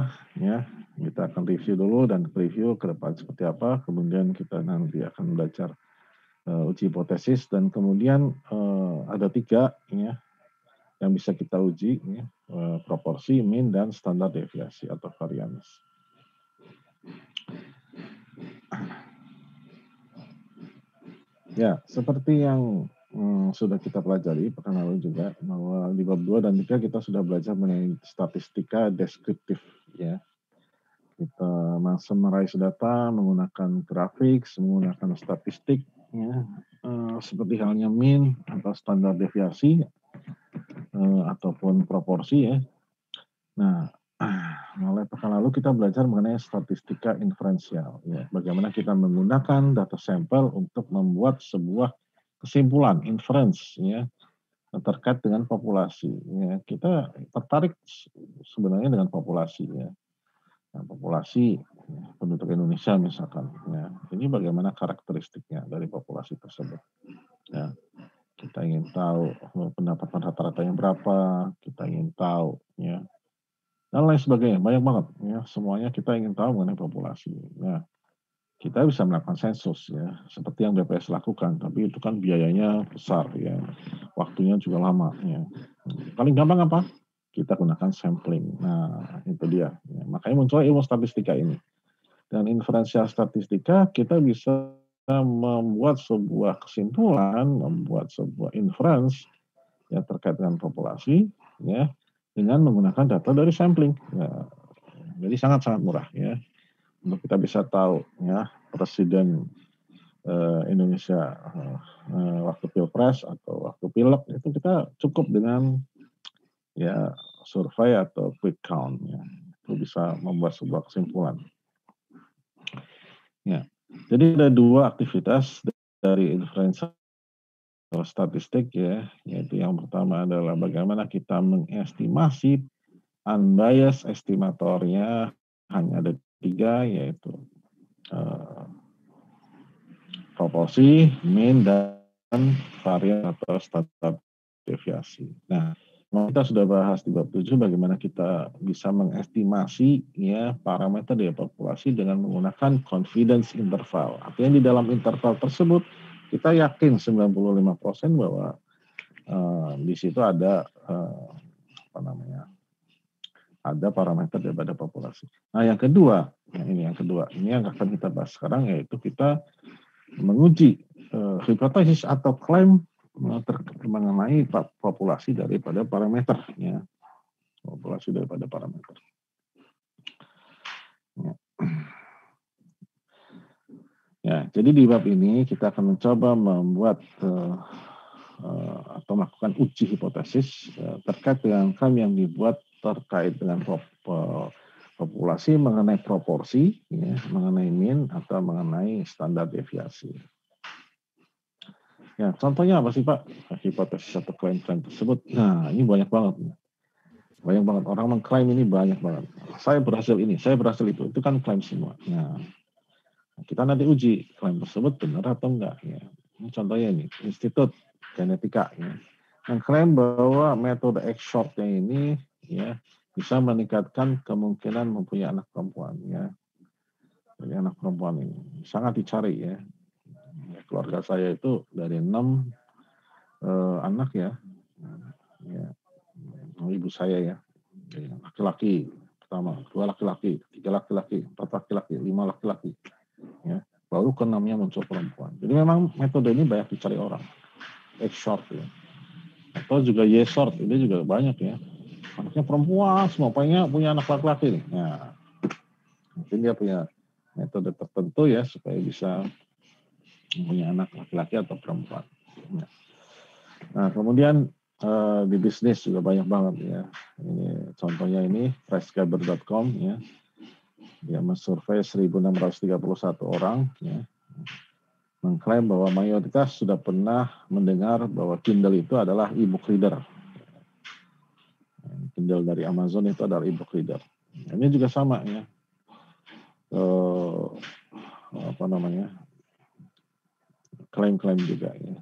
apa ya. Kita akan review dulu dan review ke depan seperti apa. Kemudian kita nanti akan belajar uji hipotesis dan kemudian ada 3 ya yang bisa kita uji ya, proporsi, mean dan standar deviasi atau varians. Ya, seperti yang sudah kita pelajari pekan lalu juga, bahwa di bab 2 dan 3 kita sudah belajar mengenai statistika deskriptif ya. Kita summarize data menggunakan grafik, menggunakan statistik ya, seperti halnya mean atau standar deviasi ataupun proporsi ya. Nah, mulai pekan lalu kita belajar mengenai statistika inferensial ya. Bagaimana kita menggunakan data sampel untuk membuat sebuah kesimpulan inference ya terkait dengan populasi ya. Kita tertarik sebenarnya dengan populasi ya. Nah, populasi ya, penduduk Indonesia misalkan ya. Ini bagaimana karakteristiknya dari populasi tersebut ya. Kita ingin tahu pendapatan rata-ratanya berapa, kita ingin tahu ya dan lain sebagainya, banyak banget ya. Semuanya kita ingin tahu mengenai populasi. Nah, kita bisa melakukan sensus ya, seperti yang BPS lakukan, tapi itu kan biayanya besar ya, waktunya juga lama ya. Paling gampang apa? Kita gunakan sampling. Nah, itu dia. Ya, makanya muncul ilmu statistika ini. Dan inferensial statistika kita bisa membuat sebuah kesimpulan, membuat sebuah inference ya terkait dengan populasi ya dengan menggunakan data dari sampling. Ya, jadi sangat-sangat murah ya. Untuk kita bisa tahu ya presiden Indonesia waktu pilpres atau waktu pilek itu kita cukup dengan ya survei atau quick count ya. Itu bisa membuat sebuah kesimpulan. Ya. Jadi ada 2 aktivitas dari inferensial statistik ya, yaitu yang pertama adalah bagaimana kita mengestimasi unbiased estimatornya hanya ada 3 yaitu proporsi, mean dan varian atau standar deviasi. Nah, kita sudah bahas di bab 7 bagaimana kita bisa mengestimasi ya parameter dari populasi dengan menggunakan confidence interval. Artinya di dalam interval tersebut kita yakin 95% bahwa di situ ada ada parameter daripada populasi. Nah, yang kedua, ini yang akan kita bahas sekarang yaitu kita menguji hipotesis atau klaim mengenai populasi daripada parameter ya. Populasi daripada parameter. Ya, jadi di bab ini kita akan mencoba membuat atau melakukan uji hipotesis terkait dengan klaim yang dibuat terkait dengan populasi mengenai proporsi, ya, mengenai mean atau mengenai standar deviasi. Ya, contohnya apa sih Pak? Hipotesis atau klaim-klaim tersebut. Nah, ini banyak banget. Banyak banget orang mengklaim ini banyak banget. Saya berhasil ini, saya berhasil itu. Itu kan klaim semua. Nah, kita nanti uji klaim tersebut benar atau enggak. Ya. Ini contohnya ini, Institut Genetika. Ya. Mengklaim bahwa metode X-shortnya ini ya bisa meningkatkan kemungkinan mempunyai anak perempuan. Ya. Jadi anak perempuan ini sangat dicari ya. Keluarga saya itu dari 6 anak ya. Ya. Ibu saya ya. Laki-laki pertama, 2 laki-laki, 3 laki-laki, 4 laki-laki, 5 laki-laki. Ya. Baru ke-6-nya muncul perempuan. Jadi memang metode ini banyak dicari orang. X-short ya. Atau juga Y-short, ini juga banyak ya. Anaknya perempuan, semua punya anak laki-laki nih. Nah, mungkin dia punya metode tertentu ya supaya bisa punya anak laki-laki atau perempuan. Nah, kemudian di bisnis juga banyak banget ya. Ini contohnya ini pressgaber.com ya. Dia mensurvei 1.631 orang ya. Mengklaim bahwa mayoritas sudah pernah mendengar bahwa Kindle itu adalah e-book reader. Kindle dari Amazon itu adalah e-book reader. Ini juga sama ya. Klaim-klaim juga ya.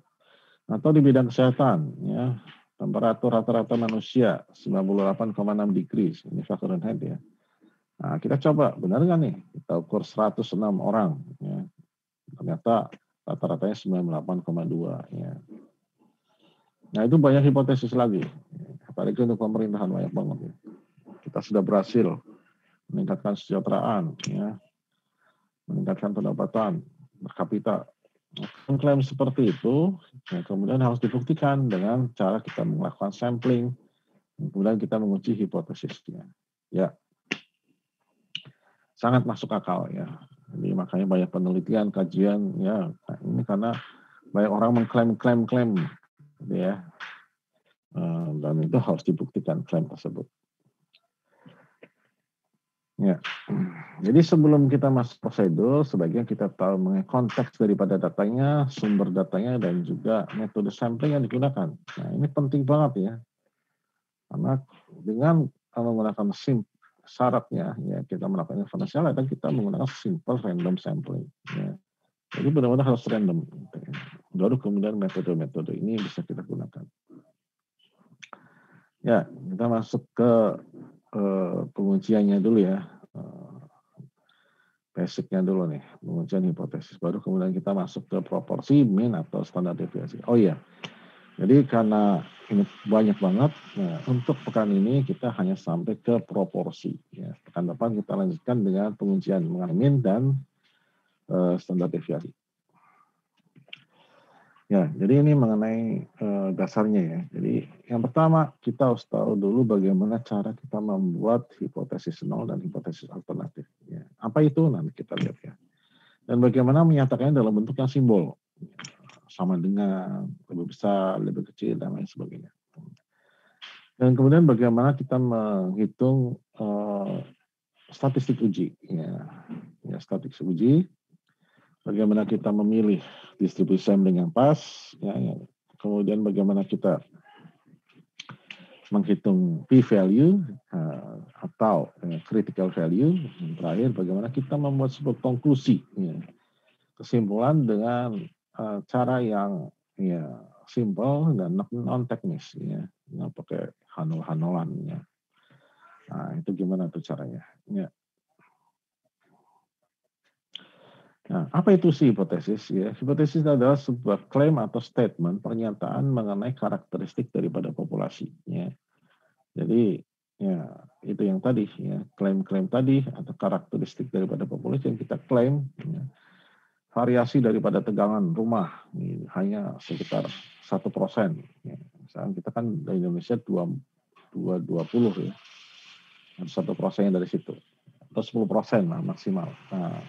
Atau di bidang kesehatan ya. Temperatur rata-rata manusia 98,6 degrees, ini Fahrenheit ya. Nah, kita coba, benar nggak nih? Kita ukur 106 orang. Ya. Ternyata rata-ratanya 98,2. Ya. Nah, itu banyak hipotesis lagi. Apalagi untuk pemerintahan banyak banget. Ya. Kita sudah berhasil meningkatkan kesejahteraan, ya, meningkatkan pendapatan per kapita. Klaim seperti itu, ya, kemudian harus dibuktikan dengan cara kita melakukan sampling, kemudian kita menguji hipotesisnya. Ya, sangat masuk akal ya. Jadi makanya banyak penelitian, kajian ya. Ini karena banyak orang mengklaim, gitu ya. Dan itu harus dibuktikan klaim tersebut. Ya. Jadi sebelum kita masuk prosedur, sebaiknya kita tahu mengenai konteks daripada datanya, sumber datanya, dan juga metode sampling yang digunakan. Nah, ini penting banget ya. Karena dengan menggunakan syaratnya, ya kita melakukan informasi dan kita menggunakan simple random sampling. Ya. Jadi benar-benar harus random. Gitu ya. Baru kemudian metode-metode ini bisa kita gunakan. Ya, kita masuk ke pengujiannya dulu ya. Basicnya dulu nih, pengujian hipotesis. Baru kemudian kita masuk ke proporsi, mean, atau standar deviasi. Oh iya, jadi karena ini banyak banget, nah, untuk pekan ini kita hanya sampai ke proporsi. Ya. Pekan depan kita lanjutkan dengan pengujian mengenai mean dan standar deviasi. Ya, jadi ini mengenai dasarnya ya. Jadi yang pertama kita harus tahu dulu bagaimana cara kita membuat hipotesis nol dan hipotesis alternatif. Ya. Apa itu? Nanti kita lihat ya. Dan bagaimana menyatakannya dalam bentuk yang simbol. Sama dengan, lebih besar, lebih kecil, dan lain sebagainya. Dan kemudian bagaimana kita menghitung statistik uji. Ya, statistik uji. Bagaimana kita memilih distribusi sampling yang pas, ya. Kemudian bagaimana kita menghitung p-value atau critical value. Yang terakhir, bagaimana kita membuat sebuah konklusi, ya. Kesimpulan dengan cara yang ya simple dan non teknis, ya, nggak pakai hanol-hanolan. Ya. Nah, itu gimana tuh caranya? Ya. Nah, apa itu sih hipotesis? Ya, hipotesis adalah sebuah klaim atau statement pernyataan mengenai karakteristik daripada populasi. Ya. Jadi, ya itu yang tadi, ya klaim-klaim tadi atau karakteristik daripada populasi yang kita klaim. Ya. Variasi daripada tegangan rumah ya, hanya sekitar 1%. Ya. Misalnya kita kan di Indonesia 20 ya, 1% dari situ atau 10% lah maksimal. Nah,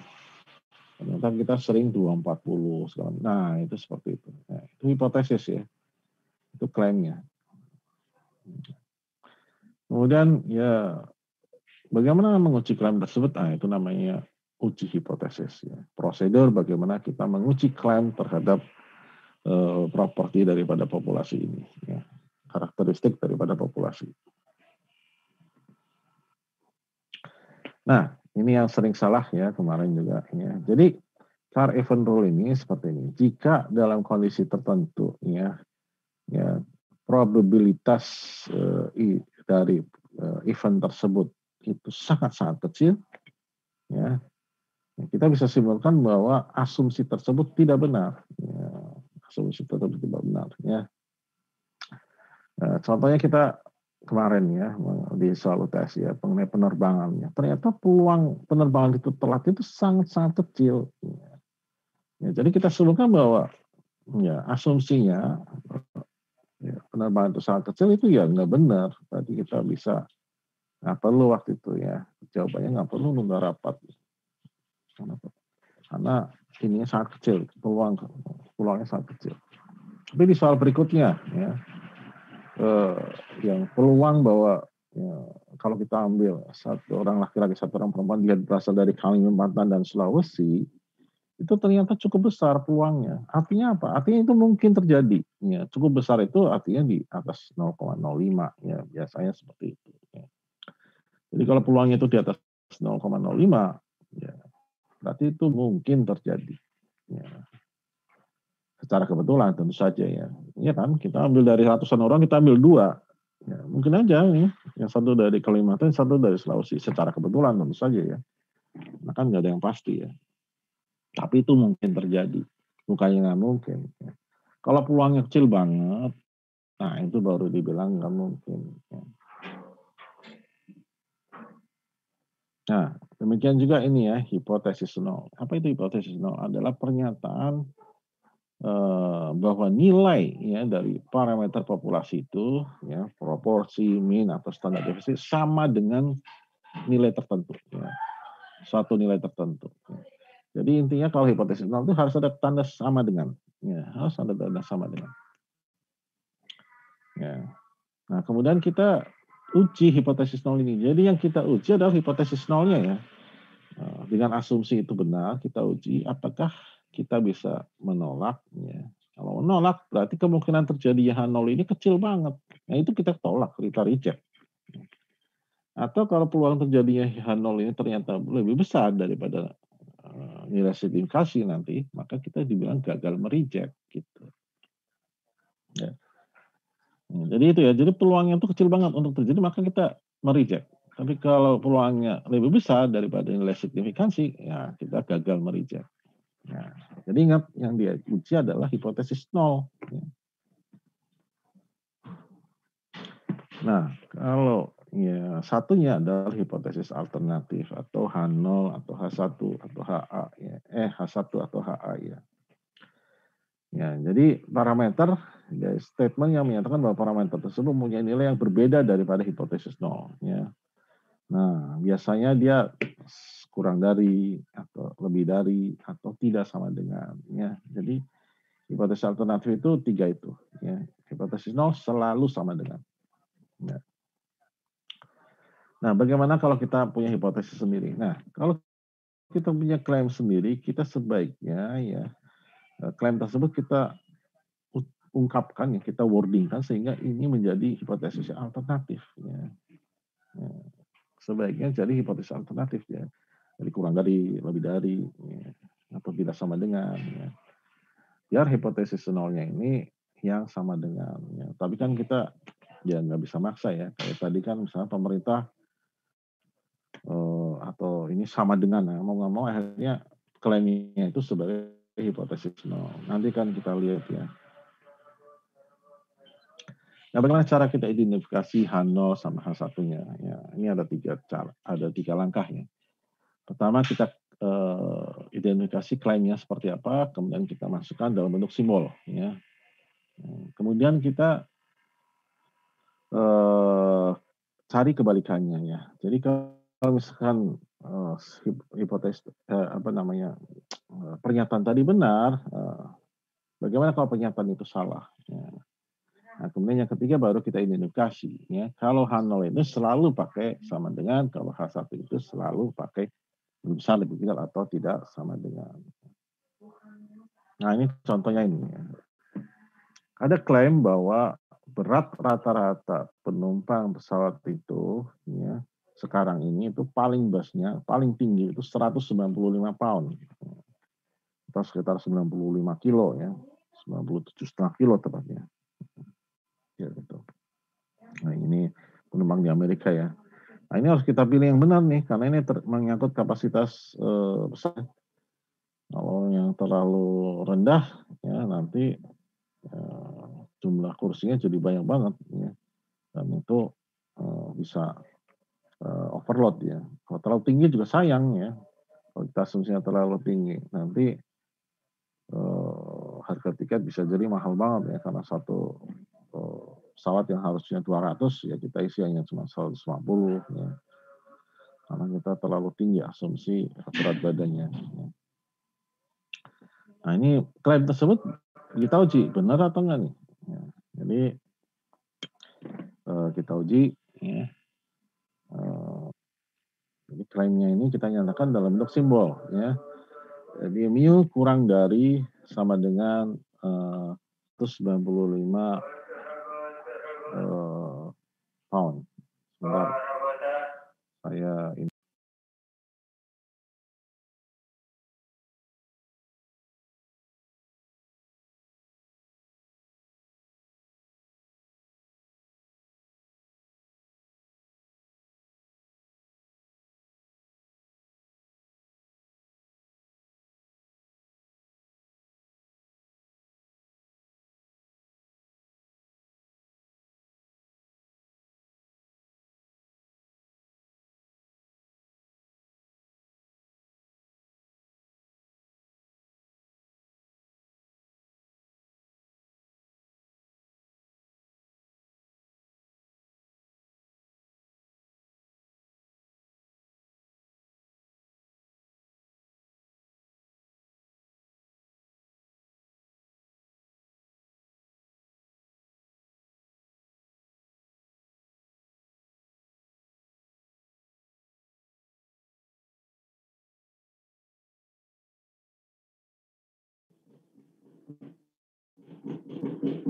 ternyata kita sering 240 segala. Nah, itu seperti itu. Nah, itu hipotesis ya. Itu klaimnya. Kemudian ya bagaimana menguji klaim tersebut? Nah, itu namanya uji hipotesis ya. Prosedur bagaimana kita menguji klaim terhadap properti daripada populasi ini ya. Karakteristik daripada populasi. Nah, ini yang sering salah ya kemarin juga ya. Jadi Carr event rule ini seperti ini. Jika dalam kondisi tertentu ya probabilitas dari event tersebut itu sangat-sangat kecil ya, kita bisa simpulkan bahwa asumsi tersebut tidak benar. Ya, asumsi tersebut tidak benar ya. Contohnya kita kemarin ya di soal UTS ya mengenai penerbangannya. Ternyata peluang penerbangan itu telat itu sangat-sangat kecil. Ya, jadi kita simpulkan bahwa ya asumsinya ya, penerbangan itu sangat kecil itu ya nggak benar. Tadi kita bisa nggak perlu waktu itu ya. Jawabannya nggak perlu nunda rapat. Karena ininya sangat kecil, peluangnya sangat kecil. Tapi di soal berikutnya ya, yang peluang bahwa ya, kalau kita ambil satu orang laki-laki, satu orang perempuan, dia berasal dari Kalimantan dan Sulawesi, itu ternyata cukup besar peluangnya. Artinya apa? Artinya itu mungkin terjadi. Ya, cukup besar itu artinya di atas 0,05. Ya, biasanya seperti itu. Ya. Jadi kalau peluangnya itu di atas 0,05, ya, berarti itu mungkin terjadi. Ya. Secara kebetulan tentu saja ya. Iya kan, kita ambil dari ratusan orang, kita ambil 2. Ya, mungkin aja nih, yang satu dari Kalimantan, yang satu dari Sulawesi, secara kebetulan tentu saja ya. Nah, kan nggak ada yang pasti ya. Tapi itu mungkin terjadi, bukannya nggak mungkin. Ya. Kalau peluangnya kecil banget, nah itu baru dibilang nggak mungkin. Ya. Nah, demikian juga ini ya, hipotesis nol. Apa itu hipotesis nol? Adalah pernyataan bahwa nilai ya dari parameter populasi itu ya proporsi, mean atau standar deviasi sama dengan nilai tertentu ya, suatu nilai tertentu. Ya. Jadi intinya kalau hipotesis nol itu harus ada tanda sama dengan ya, harus ada tanda sama dengan. Ya. Nah, kemudian kita uji hipotesis nol ini. Jadi yang kita uji adalah hipotesis nolnya ya. Dengan asumsi itu benar, kita uji apakah kita bisa menolak. Ya. Kalau menolak, berarti kemungkinan terjadi H0 ini kecil banget. Nah, itu kita tolak, kita reject. Atau kalau peluang terjadinya H0 ini ternyata lebih besar daripada nilai signifikasi nanti, maka kita dibilang gagal mereject. Gitu. Ya. Jadi itu ya, jadi peluangnya itu kecil banget untuk terjadi, maka kita mereject. Tapi kalau peluangnya lebih besar daripada nilai signifikansi, ya kita gagal mereject. Nah, jadi ingat yang dia uji adalah hipotesis nol. Nah, kalau ya satunya adalah hipotesis alternatif atau H0 atau H1 atau HA ya. H1 atau HA ya. Ya, jadi parameter ya, statement yang menyatakan bahwa parameter tersebut mempunyai nilai yang berbeda daripada hipotesis nol ya. Nah, biasanya dia kurang dari atau lebih dari atau tidak sama dengan ya. Jadi hipotesis alternatif itu tiga itu ya. Hipotesis nol selalu sama dengan ya. Nah, bagaimana kalau kita punya hipotesis sendiri? Nah, kalau kita punya klaim sendiri, kita sebaiknya ya klaim tersebut kita ungkapkan ya, kita wordingkan sehingga ini menjadi hipotesis alternatif ya. Ya. Sebaiknya jadi hipotesis alternatif ya. Jadi kurang dari, lebih dari, ya. Atau tidak sama dengan ya. Biar hipotesis nolnya ini yang sama dengan ya. Tapi kan kita ya nggak bisa maksa ya. Kayak tadi kan misalnya pemerintah atau ini sama dengan ya, mau nggak mau akhirnya klaimnya itu sebagai hipotesis nol. Nanti kan kita lihat ya. Nah, bagaimana cara kita identifikasi H0 sama H1-nya? Ya, ini ada tiga langkah ya. Pertama kita identifikasi klaimnya seperti apa, kemudian kita masukkan dalam bentuk simbol. Ya. Kemudian kita cari kebalikannya ya. Jadi kalau misalkan hipotesis pernyataan tadi benar, bagaimana kalau pernyataan itu salah? Ya. Nah, kemudian yang ketiga baru kita identifikasi. Ya. Kalau H0 itu selalu pakai sama dengan, kalau H1 itu selalu pakai lebih besar, lebih kecil, atau tidak sama dengan. Nah, ini contohnya ini. Ya. Ada klaim bahwa berat rata-rata penumpang pesawat itu ya, sekarang ini itu paling tinggi itu 195 pound. Atau sekitar 95 kilo ya. 97,5 kilo tepatnya. Ya, gitu. Nah, ini penumpang di Amerika ya. Nah, ini harus kita pilih yang benar nih, karena ini menyangkut kapasitas pesawat. Kalau yang terlalu rendah, ya nanti jumlah kursinya jadi banyak banget, ya. Dan itu bisa overload ya. Kalau terlalu tinggi juga sayang ya. Kalau kita asumsinya terlalu tinggi, nanti harga tiket bisa jadi mahal banget ya, karena satu pesawat yang harusnya 200 ya kita isi hanya cuma 150 ya. Karena kita terlalu tinggi asumsi berat badannya. Nah, ini klaim tersebut kita uji benar atau enggak nih. Ya, jadi kita uji ya. Jadi klaimnya ini kita nyatakan dalam bentuk simbol ya. Jadi mu kurang dari sama dengan 195 pound. Sebentar, saya ini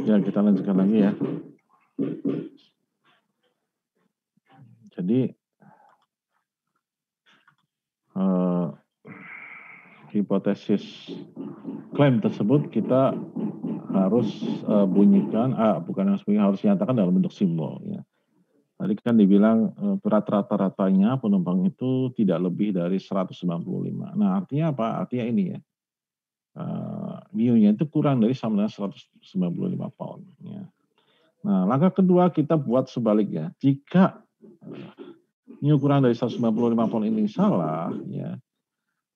Ya, kita lanjutkan lagi ya. Jadi hipotesis klaim tersebut kita harus bunyikan, bukan harus bunyikan, harus nyatakan dalam bentuk simbol. Ya. Tadi kan dibilang berat rata-ratanya penumpang itu tidak lebih dari 195. Nah, artinya apa? Artinya ini ya, mu-nya itu kurang dari sama dengan 195 pound. Ya. Nah, langkah kedua kita buat sebaliknya. Jika mu kurang dari 195 pound ini salah, ya,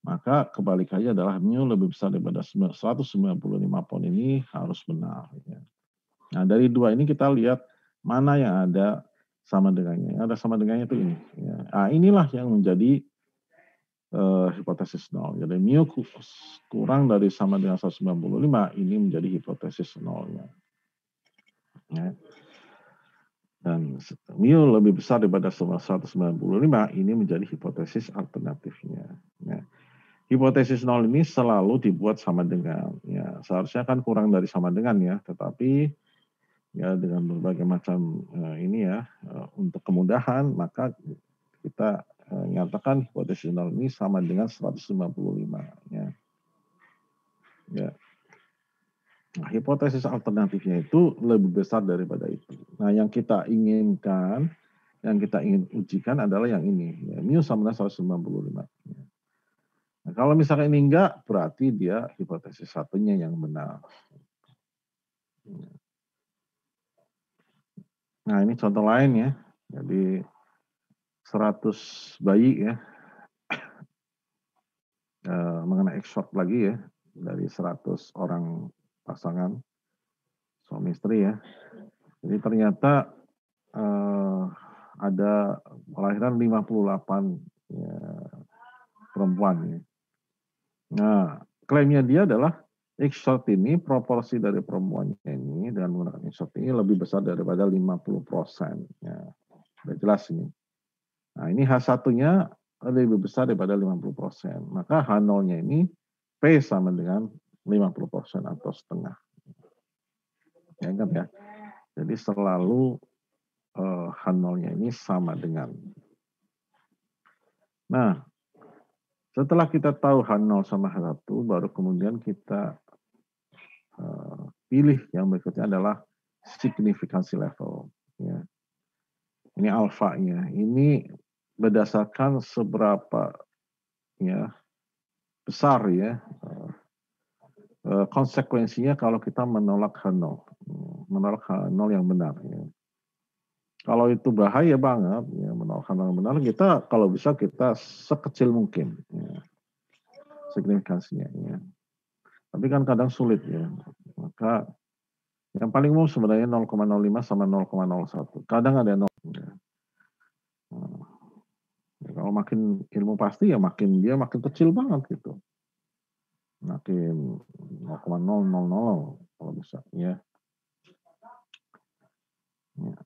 maka kebalikannya adalah mu lebih besar daripada 195 pound ini harus benar. Ya. Nah, dari dua ini kita lihat mana yang ada sama dengannya. Yang ada sama dengannya itu ini. Ya. Nah, inilah yang menjadi hipotesis nol. Jadi mu kurang dari sama dengan 195 ini menjadi hipotesis nolnya. Ya. Dan mu lebih besar daripada 195 ini menjadi hipotesis alternatifnya. Ya. Hipotesis nol ini selalu dibuat sama dengan. Ya, seharusnya kan kurang dari sama dengan ya, tetapi ya dengan berbagai macam ini ya untuk kemudahan maka kita nyatakan hipotesis nol ini sama dengan 155 ya. Ya. Nah, hipotesis alternatifnya itu lebih besar daripada itu. Nah, yang kita inginkan, yang kita ingin ujikan adalah yang ini, ya, mu sama dengan 195. Ya. Nah, kalau misalnya ini enggak, berarti dia hipotesis satunya yang benar. Nah, ini contoh lain ya. Jadi 100 bayi ya, mengenai ekshot lagi ya, dari 100 orang pasangan suami istri ya. Jadi ternyata ada kelahiran 58 ya, perempuan ya. Nah, klaimnya dia adalah ekshot ini, proporsi dari perempuannya ini dengan menggunakan ekshot ini lebih besar daripada 50%. Ya, sudah jelas ini. Nah, ini H1-nya lebih besar daripada 50%. Maka H0-nya ini P sama dengan 50% atau setengah. Ya, ingat ya. Jadi selalu H0-nya ini sama dengan. Nah, setelah kita tahu H0 sama H1, baru kemudian kita pilih yang berikutnya adalah signifikansi level. Ya. Ini alfanya. Ini berdasarkan seberapa ya besar ya konsekuensinya kalau kita menolak H0. Menolak H0 yang benar. Ya. Kalau itu bahaya banget, ya, menolak H0 yang benar, kita kalau bisa kita sekecil mungkin. Ya. Signifikansinya. Ya. Tapi kan kadang sulit ya. Maka yang paling umum sebenarnya 0,05 sama 0,01. Kadang ada 0. Ya. Ya, kalau makin ilmu pasti ya makin dia makin kecil banget gitu. Makin 0,000 kalau bisa ya. Ya.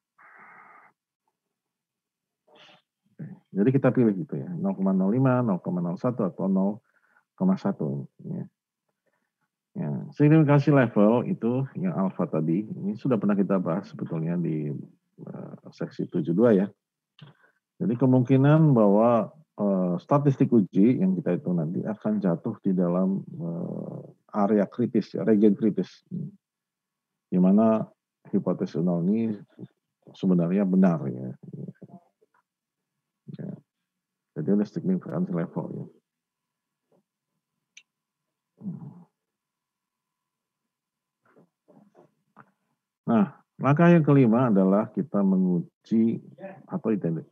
Jadi kita pilih gitu ya, 0,05, 0,01 atau 0,1 ya. Ya, signifikansi level itu yang alfa tadi, ini sudah pernah kita bahas sebetulnya di seksi 72 ya. Jadi kemungkinan bahwa statistik uji yang kita hitung nanti akan jatuh di dalam area kritis, ya, region kritis, di mana hipotesis nol ini sebenarnya benar ya. Ya. Jadi ada signifikansi level ya. Nah, langkah yang kelima adalah kita menguji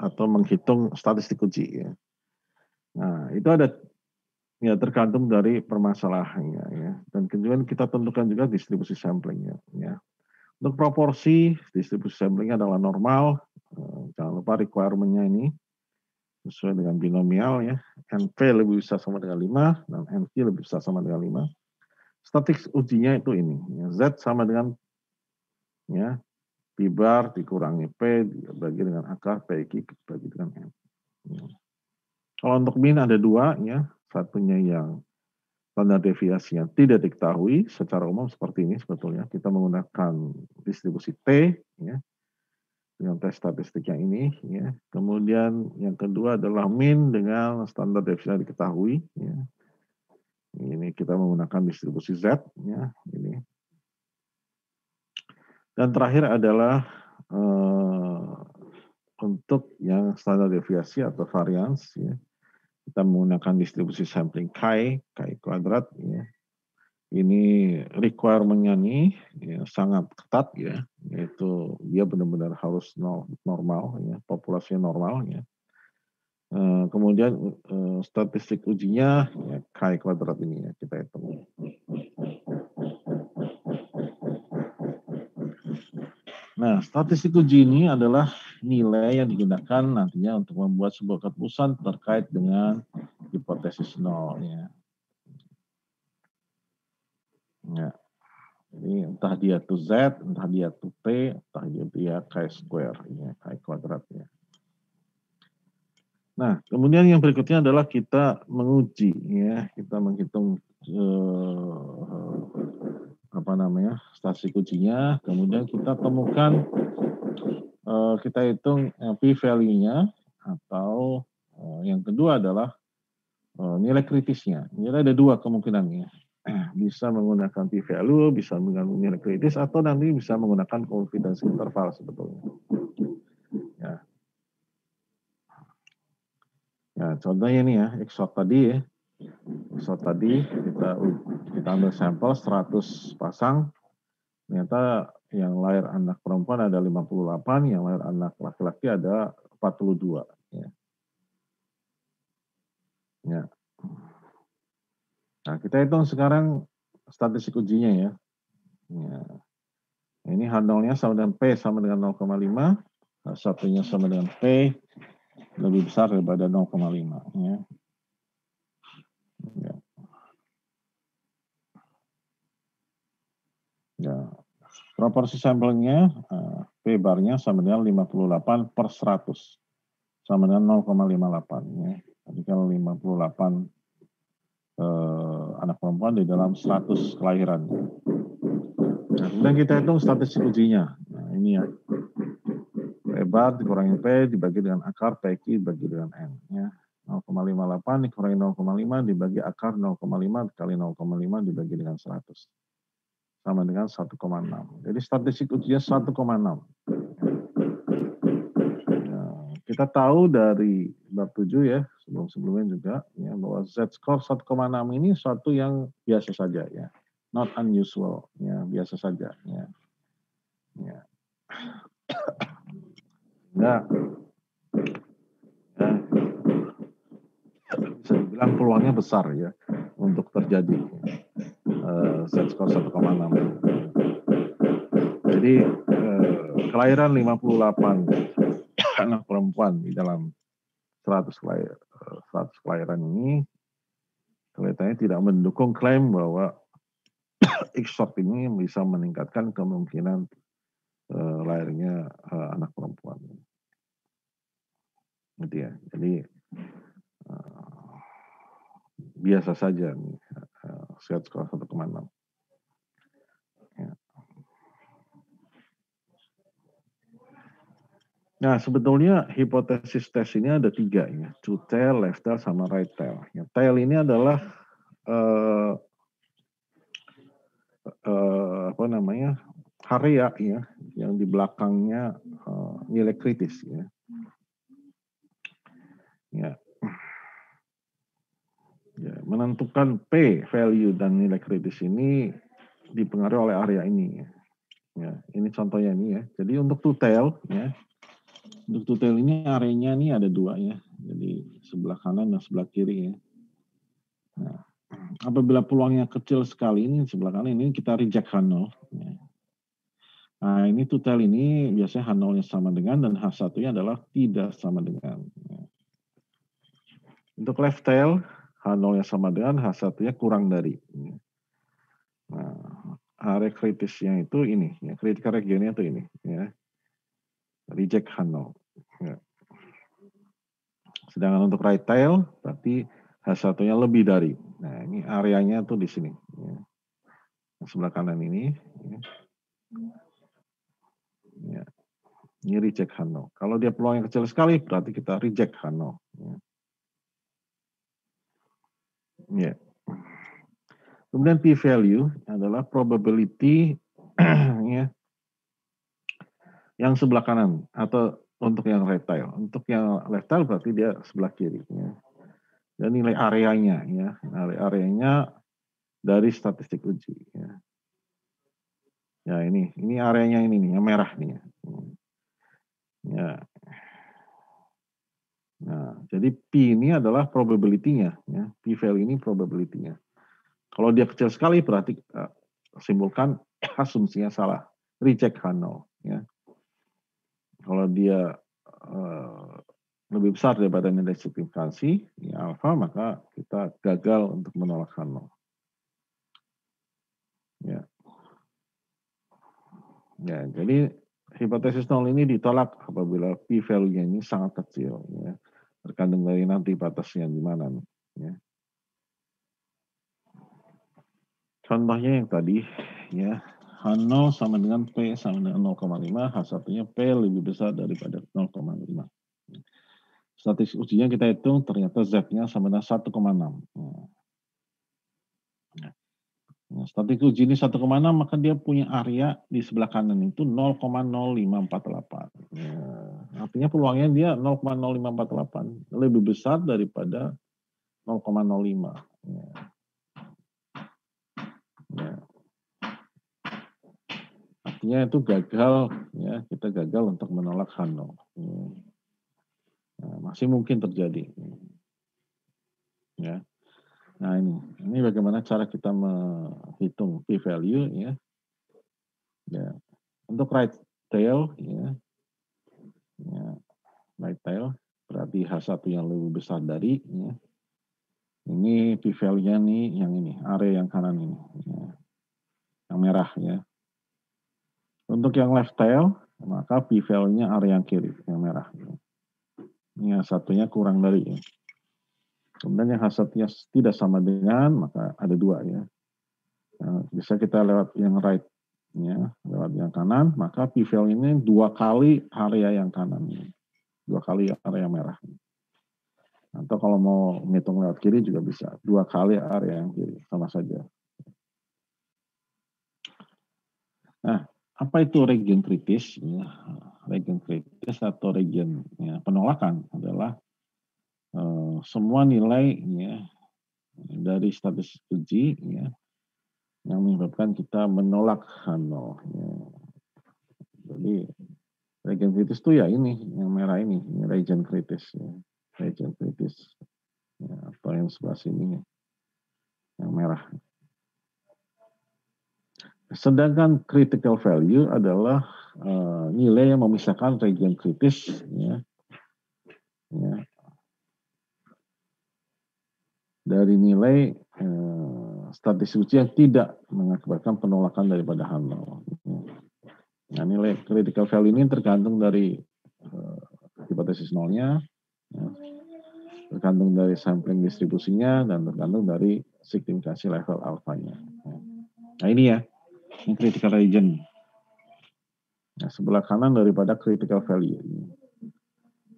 atau menghitung statistik uji ya. Nah, itu ada ya tergantung dari permasalahannya ya. Dan kemudian kita tentukan juga distribusi samplingnya ya. Untuk proporsi distribusi samplingnya adalah normal. Jangan lupa requirement-nya ini sesuai dengan binomial ya. NP lebih besar sama dengan 5 dan NQ lebih besar sama dengan 5. Statistik ujinya itu ini ya. Z sama dengan ya P bar dikurangi P dibagi dengan akar PQ dibagi dengan M. Ya. Kalau untuk min ada dua ya, satunya yang standar deviasi yang tidak diketahui secara umum seperti ini sebetulnya. Kita menggunakan distribusi T, ya, dengan tes statistik yang ini, ya. Kemudian yang kedua adalah min dengan standar deviasi yang diketahui, ya. Ini kita menggunakan distribusi Z, ya, ini. Dan terakhir adalah untuk yang standar deviasi atau varians, ya, kita menggunakan distribusi sampling chi kuadrat, ya. Ini requirement-nya nih ya, sangat ketat ya, yaitu dia benar-benar harus normal ya, populasinya normal ya. Kemudian statistik ujinya ya, chi kuadrat ini ya kita hitung. Nah, statistik uji ini adalah nilai yang digunakan nantinya untuk membuat sebuah keputusan terkait dengan hipotesis nol ya. Ya. Jadi entah dia to Z, entah dia to T, entah dia chi square, ya, chi kuadrat ya. Nah, kemudian yang berikutnya adalah kita menguji, ya, kita menghitung statistik ujinya, kemudian kita temukan, kita hitung p-value-nya, atau yang kedua adalah nilai kritisnya. Jadi ada dua kemungkinannya. Bisa menggunakan p-value, bisa menggunakan nilai kritis, atau nanti bisa menggunakan confidence interval sebetulnya. Ya. Ya, contohnya ini ya, XOR tadi ya. XOR tadi kita ambil sampel 100 pasang. Ternyata yang lahir anak perempuan ada 58, yang lahir anak laki-laki ada 42 ya. Ya. Nah, kita hitung sekarang statistik ujinya ya. Ya. Ini H0-nya sama dengan P sama dengan 0,5, satunya sama dengan P lebih besar daripada 0,5 ya. Ya. Ya. Proporsi sampelnya P barnya sama dengan 58 per 100 sama dengan 0,58 ya. Jadi kalau 58 anak perempuan di dalam 100 kelahiran. Nah, kemudian kita hitung statistik ujinya. Nah, ini ya. P bar dikurangi P dibagi dengan akar PQ dibagi dengan N ya. 0,58 dikurangi 0,5 dibagi akar 0,5 kali 0,5 dibagi dengan 100. Sama dengan 1,6. Jadi statistik ujinya 1,6. Nah, kita tahu dari bab 7 ya, sebelum-sebelumnya juga ya, bahwa Z-score 1,6 ini suatu yang biasa saja ya. Not unusual ya, biasa saja ya. Ya. Nah, ya, bisa dibilang peluangnya besar ya untuk terjadi Z-score 1,6. Jadi kelahiran 58 anak perempuan di dalam 100 kelahiran ini kelihatannya tidak mendukung klaim bahwa XOR ini bisa meningkatkan kemungkinan lahirnya anak perempuan. Gitu ya. Jadi biasa saja nih Z-score 1,6. Ya. Nah, sebetulnya hipotesis tes ini ada 3 ya, true tail, left tail, sama right tail. Ya, tail ini adalah area ya, yang di belakangnya nilai kritis ya. Ya. Ya, menentukan P value dan nilai kritis ini dipengaruhi oleh area ini ya. Ya, ini contohnya ini ya. Jadi untuk two tail ya. Untuk two tail ini areanya ini ada 2 ya. Jadi sebelah kanan dan sebelah kiri ya. Nah, apabila peluangnya kecil sekali ini sebelah kanan ini kita reject H0 ya. Nah, ini two tail ini biasanya H0-nya sama dengan dan H1-nya adalah tidak sama dengan. Ya. Untuk left tail H0-nya sama dengan, H1-nya kurang dari. Nah, area kritisnya itu ini, ya, critical regionnya itu ini, ya. Reject H0. Ya. Sedangkan untuk right tail, berarti H1-nya lebih dari. Nah, Ini areanya tuh di sini. Ya. Sebelah kanan ini. Ya. Ya. Ini reject Hano. Kalau dia peluangnya kecil sekali, berarti kita reject Hano. Ya. Ya. Kemudian p-value adalah probability ya, yang sebelah kanan atau untuk yang right tile. Untuk yang left tile berarti dia sebelah kiri. Ya. Dan nilai areanya, ya, nilai areanya dari statistik uji. Ya, ya ini areanya ini nih, yang merah nih. Ya. Nah, jadi P ini adalah probability-nya, ya. P-value ini probability-nya. Kalau dia kecil sekali berarti simpulkan asumsinya salah, reject Hano, ya. Kalau dia lebih besar daripada nilai signifikansi, ya alfa, maka kita gagal untuk menolak Hano. Ya. Ya, jadi hipotesis nol ini ditolak apabila p-value-nya ini sangat kecil, ya. Tergantung dari nanti batasnya di mana, ya. Contohnya yang tadi, ya, H0 sama dengan P sama dengan 0,5, H1-nya P lebih besar daripada 0,5. Statistik ujinya kita hitung, ternyata Z-nya sama dengan 1,6. Nah, statistik uji ini 1,6, maka dia punya area di sebelah kanan itu 0,0548. Ya, artinya peluangnya dia 0,0548, lebih besar daripada 0,05. Ya. Ya. Artinya itu gagal, ya, kita gagal untuk menolak Hano. Ya. Nah, masih mungkin terjadi. Ya. Nah ini bagaimana cara kita menghitung p-value, ya. Ya. Untuk right tail, ya, right tail berarti H1 yang lebih besar dari, ya. Ini p-value-nya nih yang ini, area yang kanan ini, ya. Yang merah, ya. Untuk yang left tail, maka p-value-nya area yang kiri, yang merah. Ya. Ini yang satunya kurang dari, ya. Kemudian yang H1-nya tidak sama dengan, maka ada dua, ya. Nah, bisa kita lewat yang right, ya, lewat yang kanan, maka p-value ini 2 kali area yang kanan, 2 kali area merah. Atau kalau mau menghitung lewat kiri juga bisa, 2 kali area yang kiri, sama saja. Nah, apa itu region kritis? Ya, region kritis atau region, ya, penolakan adalah semua nilai, ya, dari statistik uji, ya, yang menyebabkan kita menolak Hano. Ya. Jadi region kritis itu ya ini, yang merah ini region kritis, ya. Region kritis, ya, atau yang sebelah sini, yang merah. Sedangkan critical value adalah nilai yang memisahkan region kritis, ya, ya, dari nilai statistik uji yang tidak mengakibatkan penolakan daripada Hano. Nah, nilai critical value ini tergantung dari hipotesis nolnya, ya, tergantung dari sampling distribusinya, dan tergantung dari signifikansi level alfanya. Nah ini ya, ini critical region. Nah, sebelah kanan daripada critical value.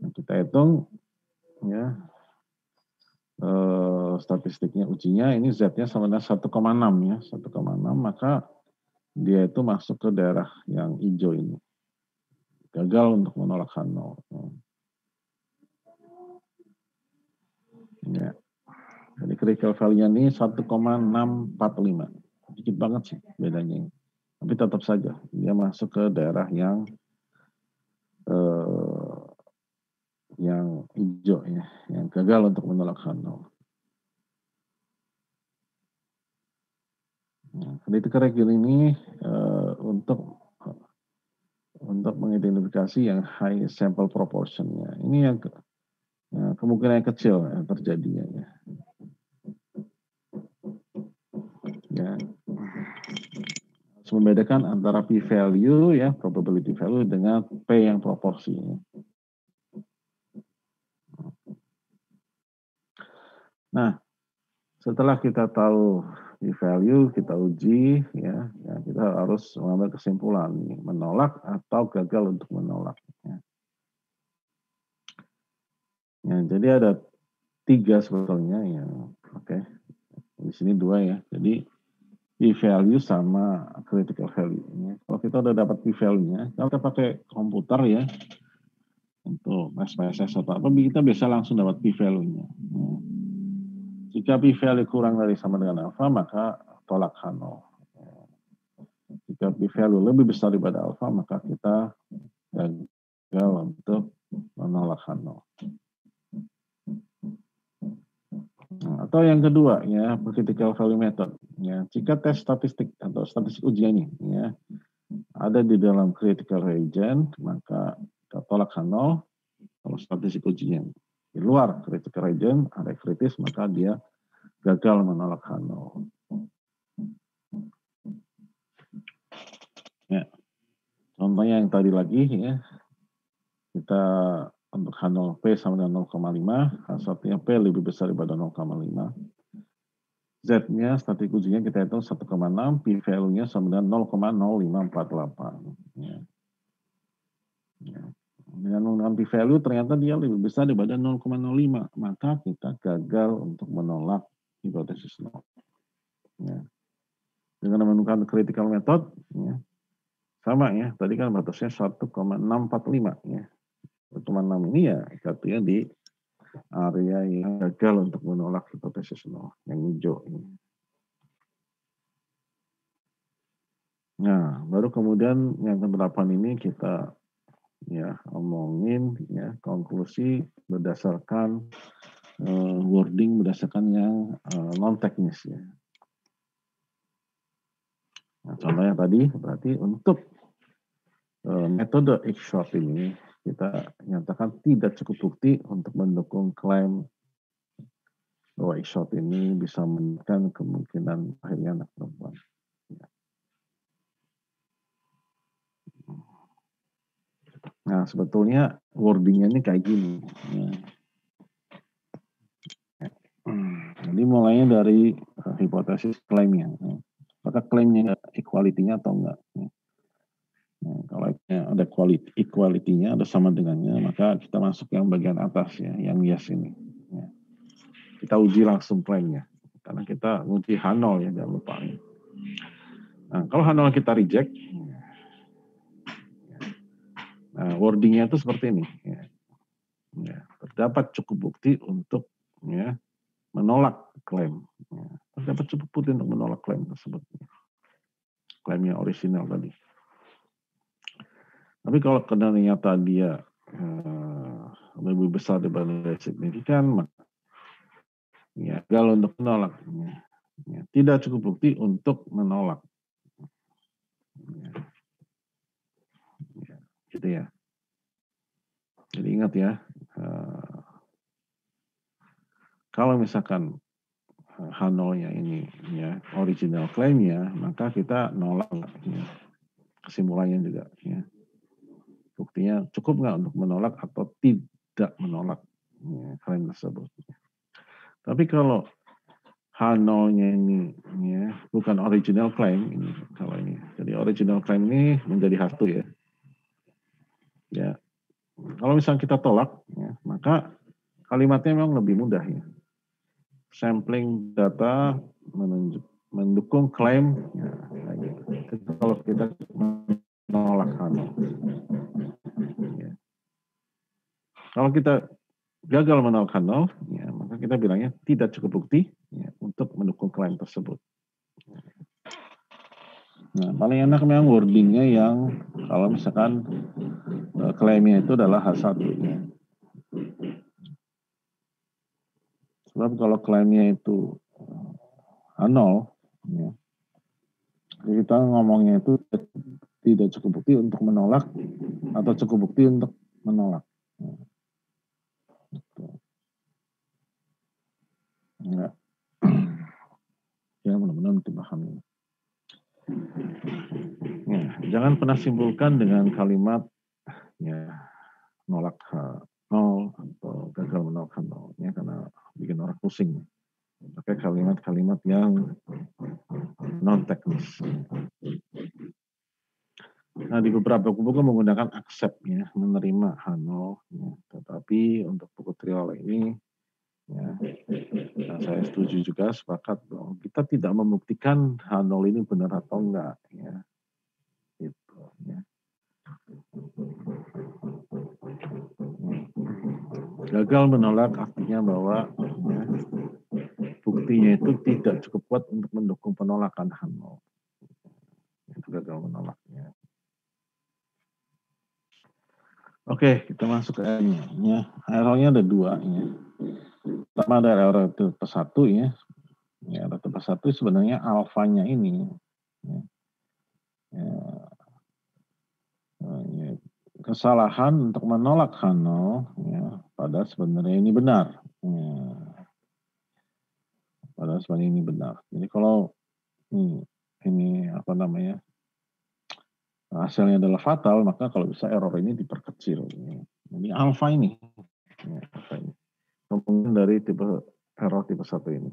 Nah, kita hitung, ya, statistiknya ujinya ini Z-nya sama dengan 1,6, ya, 1,6, maka dia itu masuk ke daerah yang hijau ini. Gagal untuk menolak Hano. Ya. Jadi critical value-nya ini 1,645. Sedikit banget sih bedanya. Tapi tetap saja dia masuk ke daerah yang hijau, ya, yang gagal untuk menolak Hano. Nah, critical region ini untuk mengidentifikasi yang high sample proportion-nya. Ini yang kemungkinan yang kecil yang terjadinya, ya. Ya. Harus membedakan antara p-value, ya, probability value, dengan p yang proporsi. Ya. Nah, Setelah kita tahu p-value, kita uji, ya kita harus mengambil kesimpulan, menolak atau gagal untuk menolak. Ya, jadi ada 3 sebetulnya ya. Oke. Di sini 2 ya. Jadi p-value sama critical value. Ya. Kalau kita udah dapat p-value-nya, kalau kita pakai komputer ya, untuk SPSS atau apa, kita bisa langsung dapat p-value-nya. Ya. Jika p-value kurang dari sama dengan alpha, maka tolak H0. Jika p-value lebih besar daripada alpha, maka kita gagal untuk menolak H0. Atau yang kedua ya, critical value method. Ya, jika tes statistik atau statistik ujiannya ya ada di dalam critical region, maka kita tolak H0. Kalau statistik ujian di luar critical region, area kritis, maka dia gagal menolak H0. Ya. Contohnya yang tadi lagi ya, kita untuk H0 P sama dengan 0,5, H1-nya P lebih besar daripada 0,5. Z-nya statistik ujinya kita hitung 1,6, p-value-nya sama dengan 0,0548. Ya. Ya. Dengan menggunakan p-value ternyata dia lebih besar daripada 0,05, maka kita gagal untuk menolak hipotesis 0. Ya. Dengan menggunakan critical method, ya, sama ya, tadi kan batasnya 1,645 ya. 1,6 ini ya satunya di area yang gagal untuk menolak hipotesis 0, yang hijau ini. Nah, baru kemudian yang ke-8 ini kita ya omongin ya konklusi berdasarkan wording berdasarkan yang non teknis ya. Nah, contohnya tadi berarti untuk metode X-short ini kita nyatakan tidak cukup bukti untuk mendukung klaim bahwa X-short ini bisa menekan kemungkinan lahirnya anak perempuan. Nah, sebetulnya wordingnya ini kayak gini. Ya. Jadi mulainya dari hipotesis klaimnya. Ya. Apakah klaimnya equality-nya atau enggak. Ya. Nah, kalau ada equality-nya, ada sama dengannya, maka kita masuk yang bagian atas ya, yang yes ini. Ya. Kita uji langsung klaimnya. Karena kita uji H0 ya, jangan lupa. Ya. Nah, kalau H0 kita reject, nah, wordingnya itu seperti ini. Ya. Ya, terdapat cukup bukti untuk ya, menolak klaim. Ya, terdapat cukup bukti untuk menolak klaim tersebut. Klaimnya orisinal tadi. Tapi kalau ternyata dia lebih besar daripada signifikan, maka ya, gagal untuk menolak. Ya, tidak cukup bukti untuk menolak. Ya, gitu ya. Jadi ingat ya, kalau misalkan H0-nya ini ya original claim-nya, maka kita nolak ya. Kesimpulannya juga ya. Buktinya cukup nggak untuk menolak atau tidak menolak ya, klaim tersebut. Tapi kalau H0-nya ini ya, bukan original claim ini kalau ini. Jadi original claim ini menjadi H2 ya. Ya. Kalau misalnya kita tolak ya, maka kalimatnya memang lebih mudah ya. Sampling data mendukung klaim ya, gitu. Kalau kita menolak H0. Ya. Kalau kita gagal menolak H0, ya, maka kita bilangnya tidak cukup bukti ya, untuk mendukung klaim tersebut. Nah, paling enak memang wordingnya yang kalau misalkan klaimnya itu adalah H1. Ya. Sebab kalau klaimnya itu H0, ya, kita ngomongnya itu tidak cukup bukti untuk menolak atau cukup bukti untuk menolak. Ya, ya mudah-mudahan dipahami. Ya, jangan pernah simpulkan dengan kalimat ya nolak H0 atau gagal menolak H0 ya, karena bikin orang pusing. pakai kalimat-kalimat yang non teknis. Nah, di beberapa buku menggunakan accept ya, menerima H0 ya. Tetapi untuk buku Triola ini ya, nah saya setuju juga sepakat bahwa kita tidak membuktikan H0 ini benar atau enggak ya. Gitu ya. Gagal menolak artinya bahwa ya, buktinya itu tidak cukup kuat untuk mendukung penolakan H0. Itu gagal menolaknya. Oke, kita masuk ke R-nya. Ya, error-nya ada dua. Ya. Pertama ada error tipe 1 ya. Ya, error tipe 1 sebenarnya alfanya ini. Ya. Ya, kesalahan untuk menolak H0 ya, padahal sebenarnya ini benar. Ya. Padahal sebenarnya ini benar. Jadi kalau ini apa namanya? Hasilnya adalah fatal, maka kalau bisa error ini diperkecil. Ya. Jadi alfa ini. Ya, alfa ini. Kemudian dari tipe error tipe 1 ini.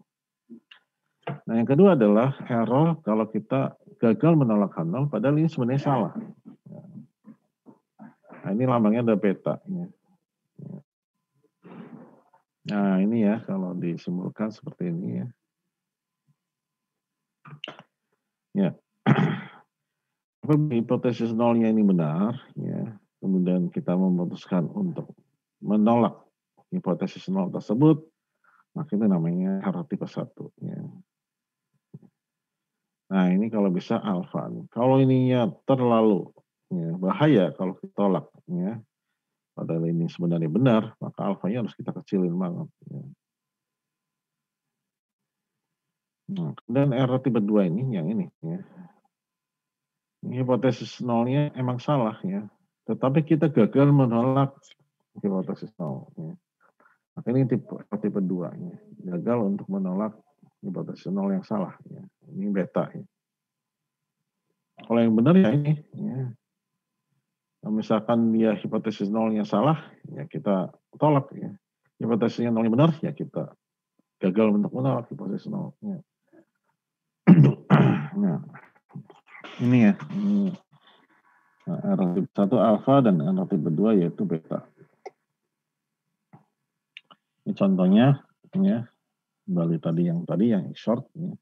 Nah, yang kedua adalah error kalau kita gagal menolak H0 padahal ini sebenarnya salah. Nah, ini lambangnya ada beta. Ya. Nah, ini ya kalau disimbolkan seperti ini ya. Ya. Hipotesis nolnya ini benar, ya. Kemudian kita memutuskan untuk menolak hipotesis nol tersebut, maka itu namanya error tipe 1. Ya. Nah, ini kalau bisa alfa. Kalau ininya terlalu ya, bahaya kalau ditolak, ya. Padahal ini sebenarnya benar, maka alfanya harus kita kecilin banget. Ya. Nah, dan error tipe 2 ini, yang ini. Ya. Hipotesis nolnya emang salah, ya. Tetapi kita gagal menolak hipotesis nol. Ya. Maka ini tipe 2. Ya. Gagal untuk menolak hipotesis nol yang salah. Ya. Ini beta. Ya. Kalau yang benar ya ini. Ya. Nah, misalkan dia hipotesis nolnya salah, ya kita tolak. Ya. Hipotesisnya nolnya benar, ya kita gagal untuk menolak hipotesis nol. Ya. Nah, ini ya. Ini error tipe 1 alfa dan error tipe 2 yaitu beta. Ini contohnya, ya, kembali tadi yang short. Ya.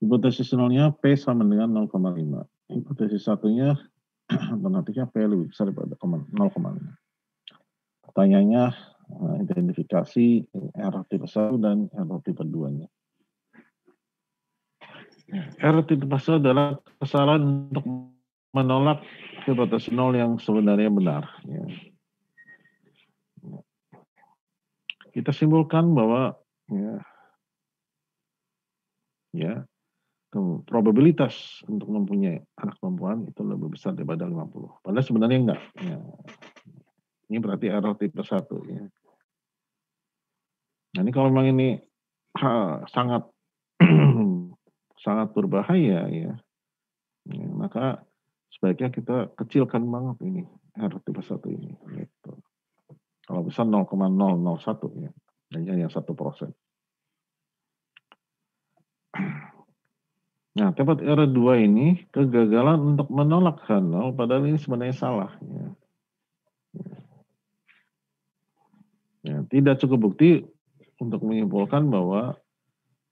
Hipotesis nolnya P sama dengan 0,5. Hipotesis satunya alternatifnya P lebih besar daripada 0,5. Pertanyaannya, identifikasi error tipe 1 dan error tipe 2-nya. Error tipe 1 adalah kesalahan untuk menolak hipotesis nol yang sebenarnya benar. Ya. Kita simpulkan bahwa ya probabilitas untuk mempunyai anak perempuan itu lebih besar daripada 50. Padahal sebenarnya enggak. Ya. Ini berarti error tipe 1. Ya. Nah, ini kalau memang ini sangat sangat berbahaya ya, maka sebaiknya kita kecilkan banget ini error tipe 1 ini. Gitu. Kalau bisa 0,001 ya, hanya 1%. Nah, tipe error 2 ini kegagalan untuk menolak H0 padahal ini sebenarnya salah. Ya. Ya, tidak cukup bukti untuk menyimpulkan bahwa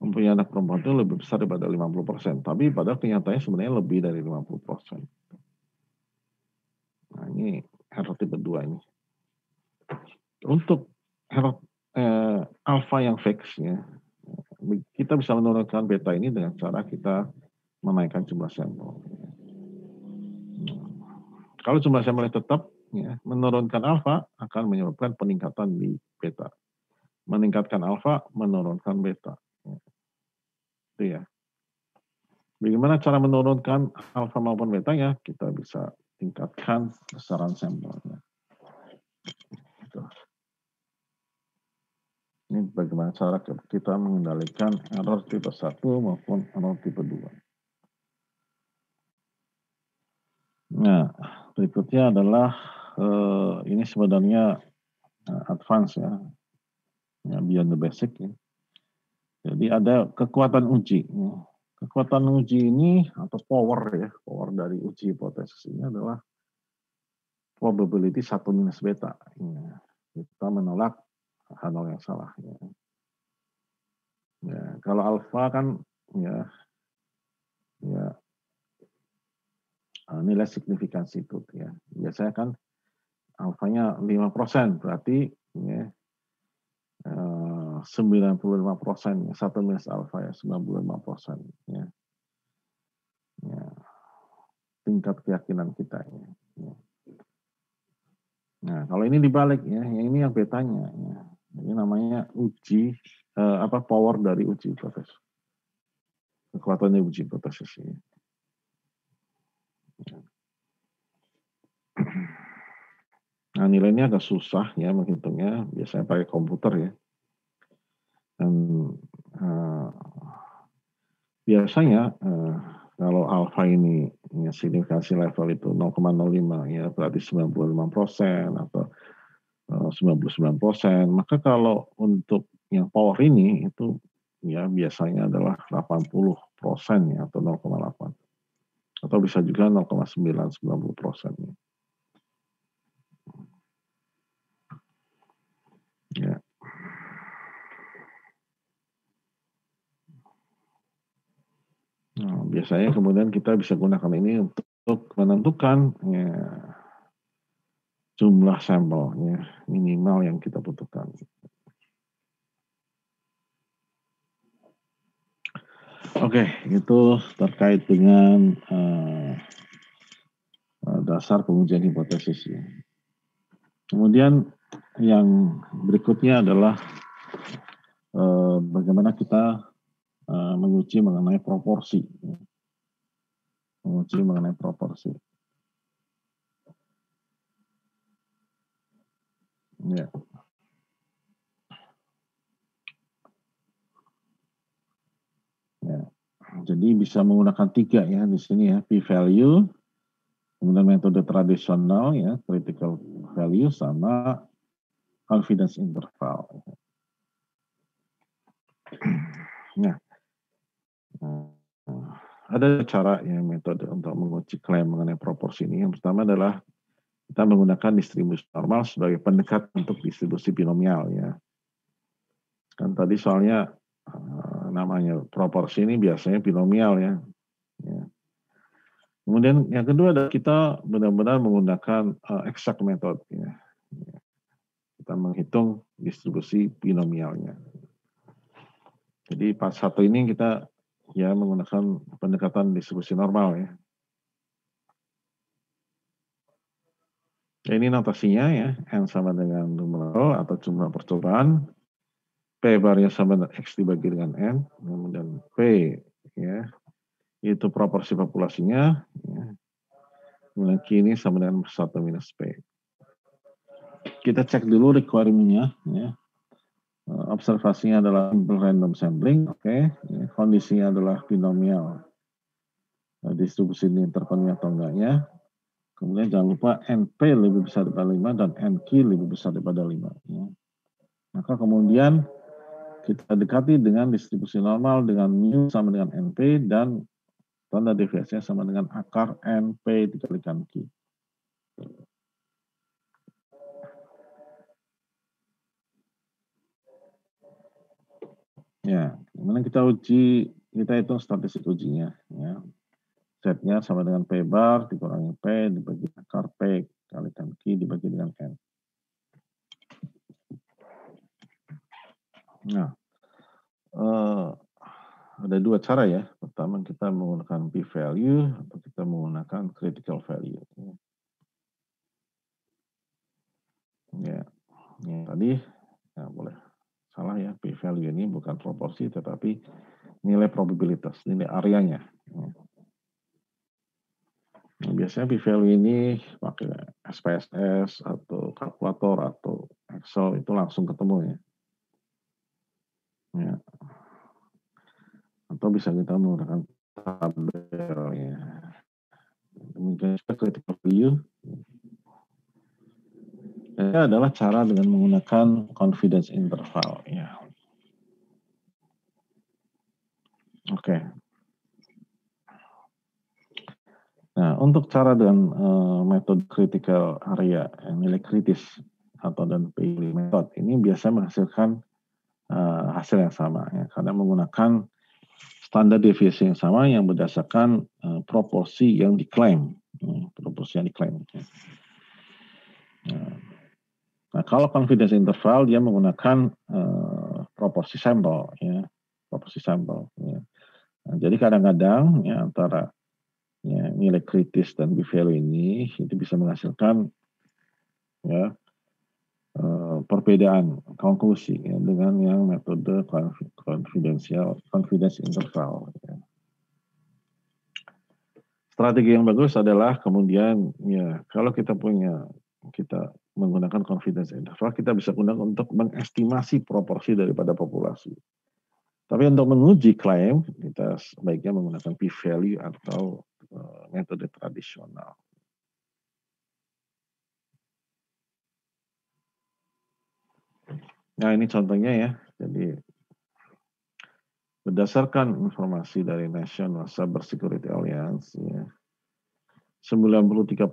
mempunyai anak perempuan itu lebih besar daripada 50%. Tapi padahal kenyataannya sebenarnya lebih dari 50%. Nah, ini error tipe 2 ini. Untuk error alpha yang fix ya, kita bisa menurunkan beta ini dengan cara kita menaikkan jumlah sampel. Kalau jumlah sampelnya tetap, ya, menurunkan alfa akan menyebabkan peningkatan di beta. Meningkatkan alfa, menurunkan beta. Itu ya. Bagaimana cara menurunkan alfa maupun betanya? Kita bisa tingkatkan besaran sampelnya. Gitu. Ini bagaimana cara kita mengendalikan error tipe 1 maupun error tipe 2. Nah, berikutnya adalah ini sebenarnya advance ya, beyond the basic ya. Jadi Jadi ada kekuatan uji. Kekuatan uji ini atau power dari uji hipotesis ini adalah probability 1 minus beta. Ya. Kita menolak hal yang salah. Ya, kalau alfa kan ya nilai signifikansi itu ya. Biasanya kan alfanya 5%, berarti ya, 95%, 1 minus alfa ya 95% ya. Ya. Tingkat keyakinan kita ya. Nah, kalau ini dibalik ya, ini yang betanya ya. Ini namanya uji power dari uji hipotesis. Kekuatannya uji hipotesis ini. Nah, nilainya agak susah ya menghitungnya, biasanya pakai komputer ya. Dan biasanya kalau alfa ini ya, signifikansi level itu 0,05 ya, berarti 95% atau 99%. Maka kalau untuk yang power ini itu ya biasanya adalah 80% ya, atau 0,8. Atau bisa juga 0,990% ya. Ya. Nah, biasanya kemudian kita bisa gunakan ini untuk menentukan ya, jumlah sampelnya minimal yang kita butuhkan. Oke, itu terkait dengan dasar pengujian hipotesis. Ya. Kemudian yang berikutnya adalah bagaimana kita menguji mengenai proporsi. Ya. Menguji mengenai proporsi. Ya. Ya. Jadi bisa menggunakan 3 ya di sini ya, p-value, kemudian metode tradisional ya, critical value sama confidence interval. Nah, ada cara ya metode untuk menguji klaim mengenai proporsi ini. Yang pertama adalah kita menggunakan distribusi normal sebagai pendekat untuk distribusi binomial ya. Kan tadi soalnya namanya proporsi ini biasanya binomial ya. Kemudian yang kedua adalah kita benar-benar menggunakan exact method ya. Kita menghitung distribusi binomialnya. Jadi pas satu ini kita ya menggunakan pendekatan distribusi normal ya. Ini notasinya ya, n sama dengan numeral atau jumlah percobaan, p barnya sama dengan x dibagi dengan n, kemudian p ya itu proporsi populasinya, ya. Kemudian q ini sama dengan 1 minus p. Kita cek dulu requirement-nya ya. Observasinya adalah random sampling, oke. Ya, kondisinya adalah binomial. Distribusi ini terpenuhi atau enggaknya. Kemudian jangan lupa NP lebih besar daripada 5 dan NQ lebih besar daripada 5. Ya. Maka kemudian kita dekati dengan distribusi normal dengan mu sama dengan NP dan tanda deviasinya sama dengan akar NP dikalikan Q. Ya, kemudian kita hitung statistik ujinya. Ya. Z-nya sama dengan P bar dikurangi P dibagi akar P kalikan Q dibagi dengan N. Nah, ada 2 cara ya. Pertama kita menggunakan p-value atau kita menggunakan critical value. Ya, tadi ya boleh salah ya, p-value ini bukan proporsi tetapi nilai probabilitas, nilai areanya. Nah, biasanya p-value ini pakai SPSS atau kalkulator atau Excel itu langsung ketemu ya. Ya. Atau bisa kita menggunakan tabel ya. Demikian juga critical value. Ini adalah cara dengan menggunakan confidence interval ya. Oke. Nah, untuk cara dan metode critical area, nilai kritis atau dan PI method ini biasa menghasilkan hasil yang sama ya, karena menggunakan standar deviasi yang sama yang berdasarkan proporsi yang diklaim, proporsi yang diklaim. Ya. Nah, kalau confidence interval dia menggunakan proporsi sampel, ya, proporsi sampel. Ya. Nah, jadi kadang-kadang ya antara ya, nilai kritis dan p-value ini itu bisa menghasilkan ya perbedaan konklusi ya, dengan yang metode confidence interval. Ya. Strategi yang bagus adalah kemudian ya kalau kita menggunakan confidence interval, kita bisa gunakan untuk mengestimasi proporsi daripada populasi. Tapi untuk menguji klaim, kita sebaiknya menggunakan p-value atau metode tradisional. Nah, ini contohnya ya. Jadi, berdasarkan informasi dari National Cyber Security Alliance, ya, 93%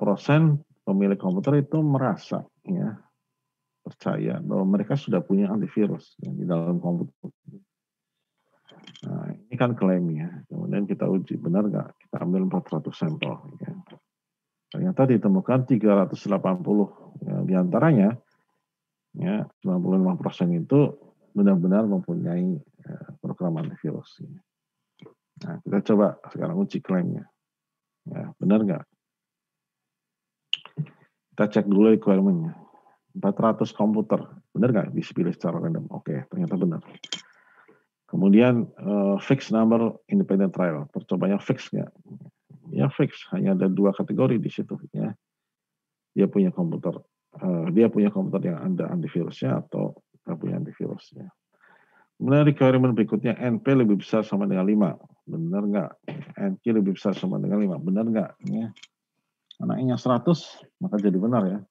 pemilik komputer itu merasa ya percaya bahwa mereka sudah punya antivirus ya, di dalam komputer. Nah, ini kan klaimnya. Kemudian kita uji, benar nggak? Kita ambil 400 sampel. Ya. Ternyata ditemukan 380 ya, diantaranya ya 95% itu benar-benar mempunyai program antivirus. Ya. Nah, kita coba sekarang uji klaimnya. Ya, benar nggak? Kita cek dulu requirement-nya. 400 komputer, benar nggak dipilih secara random? Oke, ternyata benar. Kemudian fixed number independent trial, percobanya fix nggak? Ya fix, hanya ada 2 kategori di situ. Ya. Dia punya komputer yang ada antivirusnya atau nggak punya antivirusnya. Kemudian requirement berikutnya NP lebih besar sama dengan 5, benar nggak? NQ lebih besar sama dengan 5, benar nggak? Ya. Anaknya 100, maka jadi benar ya.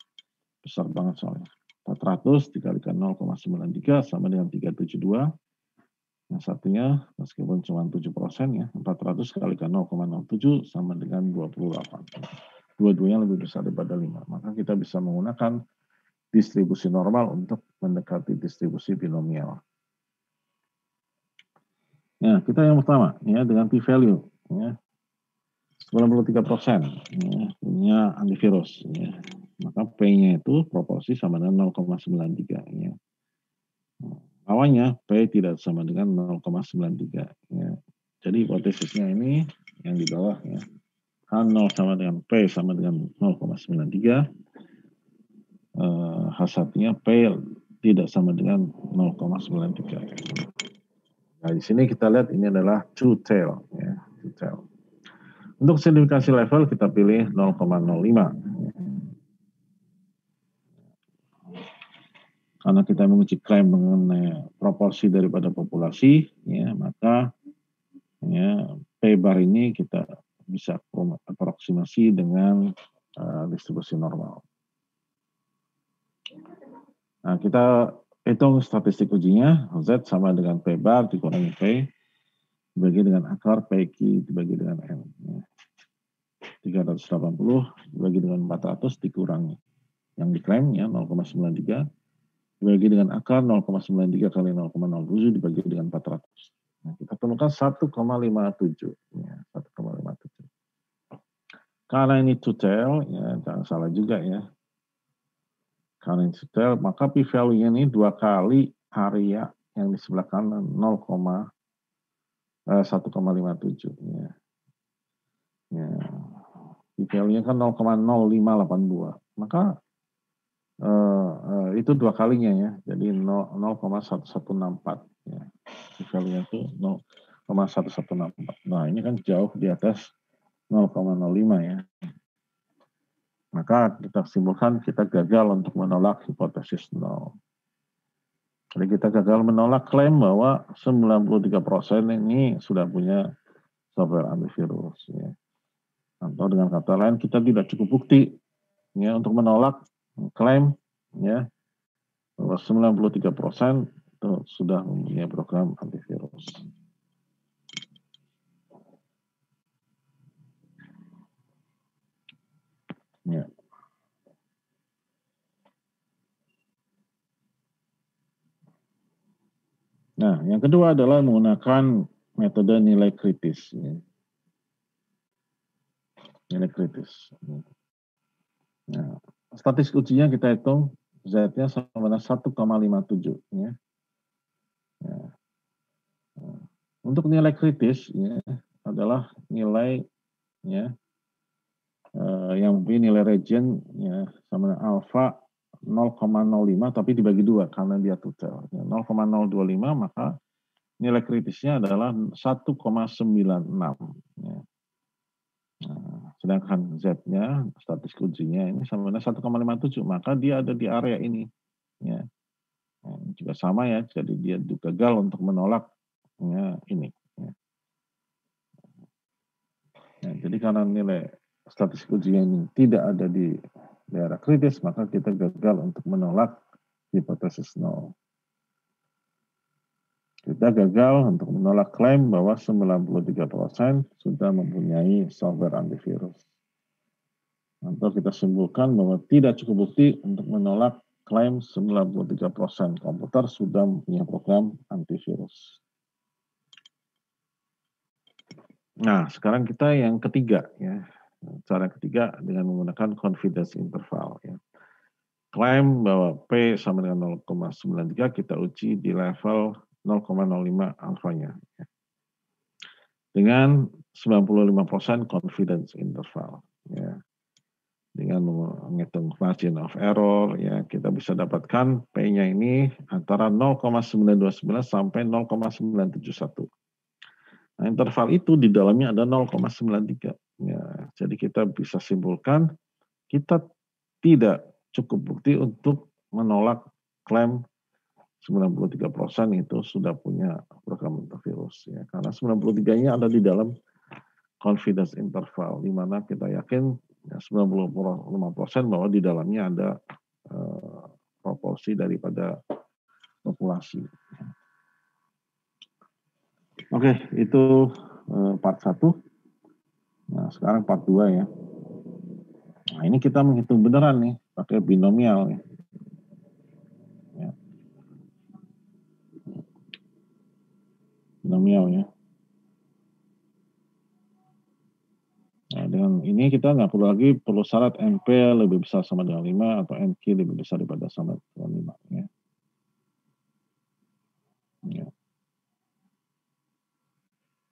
Besar banget soalnya. 400 dikalikan 0,93 sama dengan 372. Yang satunya meskipun cuma 7% ya, 400 kalikan 0,07 sama dengan 28. Dua-duanya lebih besar daripada 5. Maka kita bisa menggunakan distribusi normal untuk mendekati distribusi binomial. Nah, kita yang pertama ya dengan p-value ya. 93% ya, punya antivirus ya. Maka P-nya itu proporsi sama dengan 0,93 ya. Lawannya P tidak sama dengan 0,93 ya. Jadi hipotesisnya ini yang di bawah ya. H0 sama dengan P sama dengan 0,93. H1-nya P tidak sama dengan 0,93. Nah, di sini kita lihat ini adalah two tail ya, two tail. Untuk signifikansi level kita pilih 0,05. Karena kita menguji klaim mengenai proporsi daripada populasi, ya, maka ya, P bar ini kita bisa aproksimasi dengan distribusi normal. Nah, kita hitung statistik ujinya, Z sama dengan P bar dikurangi P, dibagi dengan akar PQ dibagi dengan N. Ya. 380 dibagi dengan 400 dikurangi. Yang diklaim ya 0,93 dibagi dengan akar 0,93 kali 0,07 dibagi dengan 400. Nah, kita temukan 1,57. Ya, 1,57. Karena ini two tail, ya jangan salah juga ya. Karena ini two tail, maka p-value-nya ini 2 kali area yang di sebelah kanan 1,57. Ya. Ya. P-value-nya kan 0,0582. Maka itu 2 kalinya ya. Jadi 0,1164 ya. P-value-nya itu 0,1164. Nah, ini kan jauh di atas 0,05 ya. Maka kita simpulkan kita gagal untuk menolak hipotesis 0. Jadi kita gagal menolak klaim bahwa 93% ini sudah punya software antivirus ya. Atau dengan kata lain kita tidak cukup bukti ya untuk menolak klaim ya bahwa 93% itu sudah mempunyai program antivirus. Nah, yang kedua adalah menggunakan metode nilai kritis. Ya. Nilai kritis. Nah, statistik ujinya kita hitung Z-nya sama dengan 1,57. Ya. Ya. Untuk nilai kritis ya, adalah nilai ya, yang mempunyai nilai region ya, sama dengan alfa 0,05 tapi dibagi 2 karena dia total. Ya, 0,025 maka nilai kritisnya adalah 1,96. Ya. Nah, sedangkan Z-nya, statistik ujinya ini sama dengan 1,57, maka dia ada di area ini. Ya. Nah, juga sama ya, jadi dia gagal untuk menolak ya, ini. Ya. Nah, jadi karena nilai statistik ujian ini tidak ada di daerah kritis, maka kita gagal untuk menolak hipotesis nol. Kita gagal untuk menolak klaim bahwa 93% sudah mempunyai software antivirus. Atau kita simpulkan bahwa tidak cukup bukti untuk menolak klaim 93% komputer sudah mempunyai program antivirus. Nah, sekarang kita yang ketiga ya. Cara ketiga dengan menggunakan confidence interval ya. Klaim bahwa P sama dengan 0,93 kita uji di level 0,05 alfanya. Ya. Dengan 95% confidence interval. Ya. Dengan menghitung margin of error, ya kita bisa dapatkan P-nya ini antara 0,929 sampai 0,971. Nah, interval itu di dalamnya ada 0,93. Ya, jadi kita bisa simpulkan kita tidak cukup bukti untuk menolak klaim 93% itu sudah punya program antivirus ya, karena 93-nya ada di dalam confidence interval di mana kita yakin ya, 95% bahwa di dalamnya ada proporsi daripada populasi. Oke, itu part 1. Nah, sekarang part 2 ya. Nah, ini kita menghitung beneran nih pakai binomial ya. Binomial ya. Nah, dengan ini kita nggak perlu syarat NP lebih besar sama dengan 5 atau NQ lebih besar daripada sama dengan 5 ya. Ya.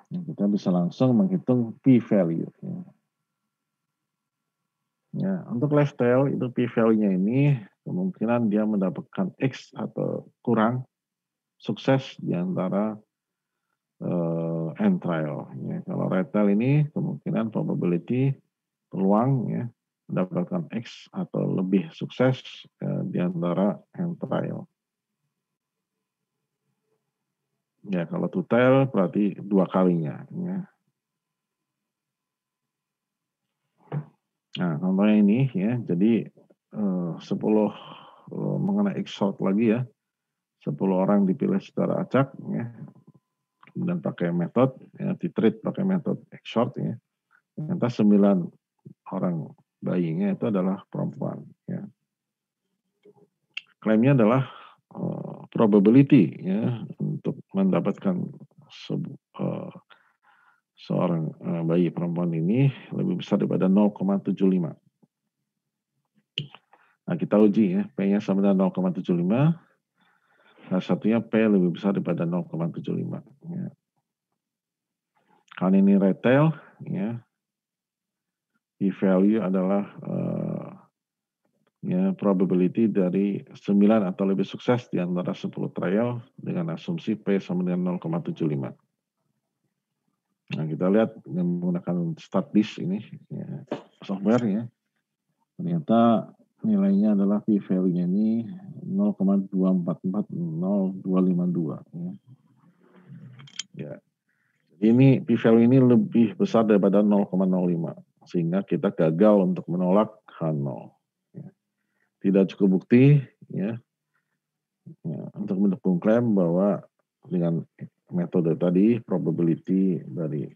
Nah, kita bisa langsung menghitung p-value ya. Ya, untuk lifestyle itu p-value-nya ini kemungkinan dia mendapatkan X atau kurang sukses di antara end trial. Ya. Kalau retail ini kemungkinan probability peluang ya mendapatkan X atau lebih sukses di antara end trial. Ya kalau total berarti 2 kalinya. Ya. Nah contohnya ini ya, jadi 10 mengenai X-short lagi ya, 10 orang dipilih secara acak ya, kemudian pakai metode ya, di-treat pakai metode X-short ya, ternyata 9 orang bayinya itu adalah perempuan ya. Klaimnya adalah probability ya untuk mendapatkan seorang bayi perempuan ini lebih besar daripada 0,75. Nah, kita uji ya, P-nya sama dengan 0,75. Nah, satunya P lebih besar daripada 0,75. Ya. Kalau ini retail, ya, P-value adalah ya, probability dari 9 atau lebih sukses di antara 10 trial dengan asumsi P sama dengan 0,75. Nah, kita lihat dengan menggunakan StatDisk ini, ya, software ya, ternyata nilainya adalah p-value-nya ini 0,244052 ya. Ya. Jadi ini p-value ini lebih besar daripada 0,05 sehingga kita gagal untuk menolak H0. Ya. Tidak cukup bukti ya, untuk mendukung klaim bahwa dengan metode tadi probability dari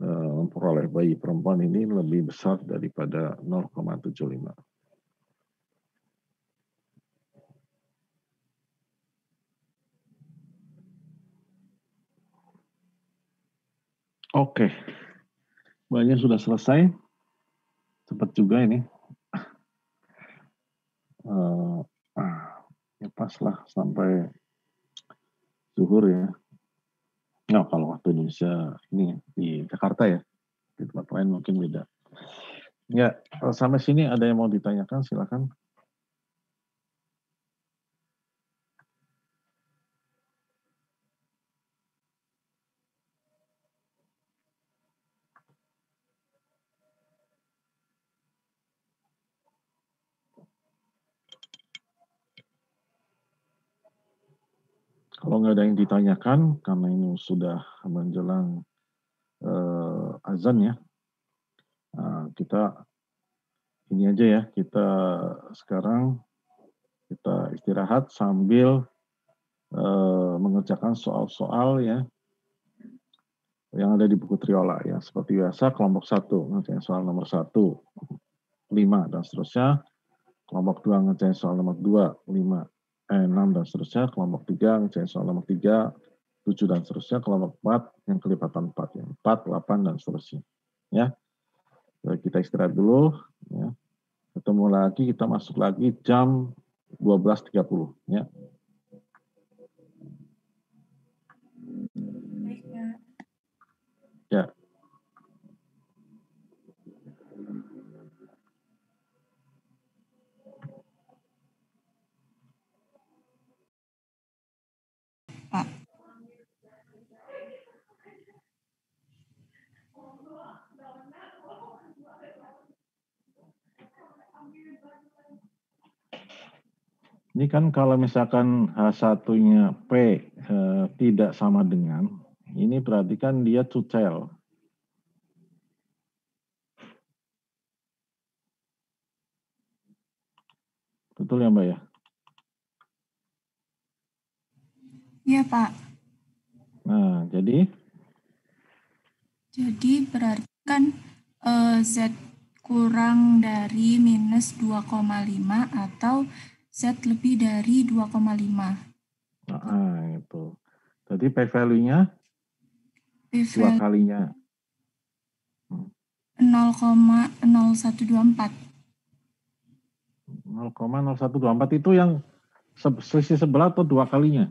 memperoleh bayi perempuan ini lebih besar daripada 0,75. Oke, banyak sudah selesai. Cepat juga ini. Ya pas lah sampai zuhur ya. Nah, kalau waktu Indonesia ini di Jakarta ya, di tempat lain mungkin beda. Ya, sampai sini ada yang mau ditanyakan, silakan. Kalau nggak ada yang ditanyakan, karena ini sudah menjelang azan ya, kita ini aja ya, kita sekarang kita istirahat sambil mengerjakan soal-soal ya yang ada di buku Triola ya. Seperti biasa kelompok 1 ngerjain soal nomor 1, 5 dan seterusnya. Kelompok 2 ngerjain soal nomor 2, 5, 6 dan seterusnya. Kelompok 3 ngerjain soal nomor 3, 7 dan seterusnya. Kelompok 4 yang kelipatan 4 ya. 4, 8 dan seterusnya. Ya. Kita istirahat dulu ya. Ketemu lagi, kita masuk lagi jam 12.30 ya. Ya. Pak. Ini kan kalau misalkan H1-nya P tidak sama dengan, ini berarti kan dia cucel. Betul ya Mbak ya? Iya Pak. Nah, jadi berarti kan Z kurang dari minus 2,5 atau Z lebih dari 2,5. nah, itu. Jadi P value-nya dua P-value kalinya. 0,0124. 0,0124 itu yang selisih sebelah atau dua kalinya?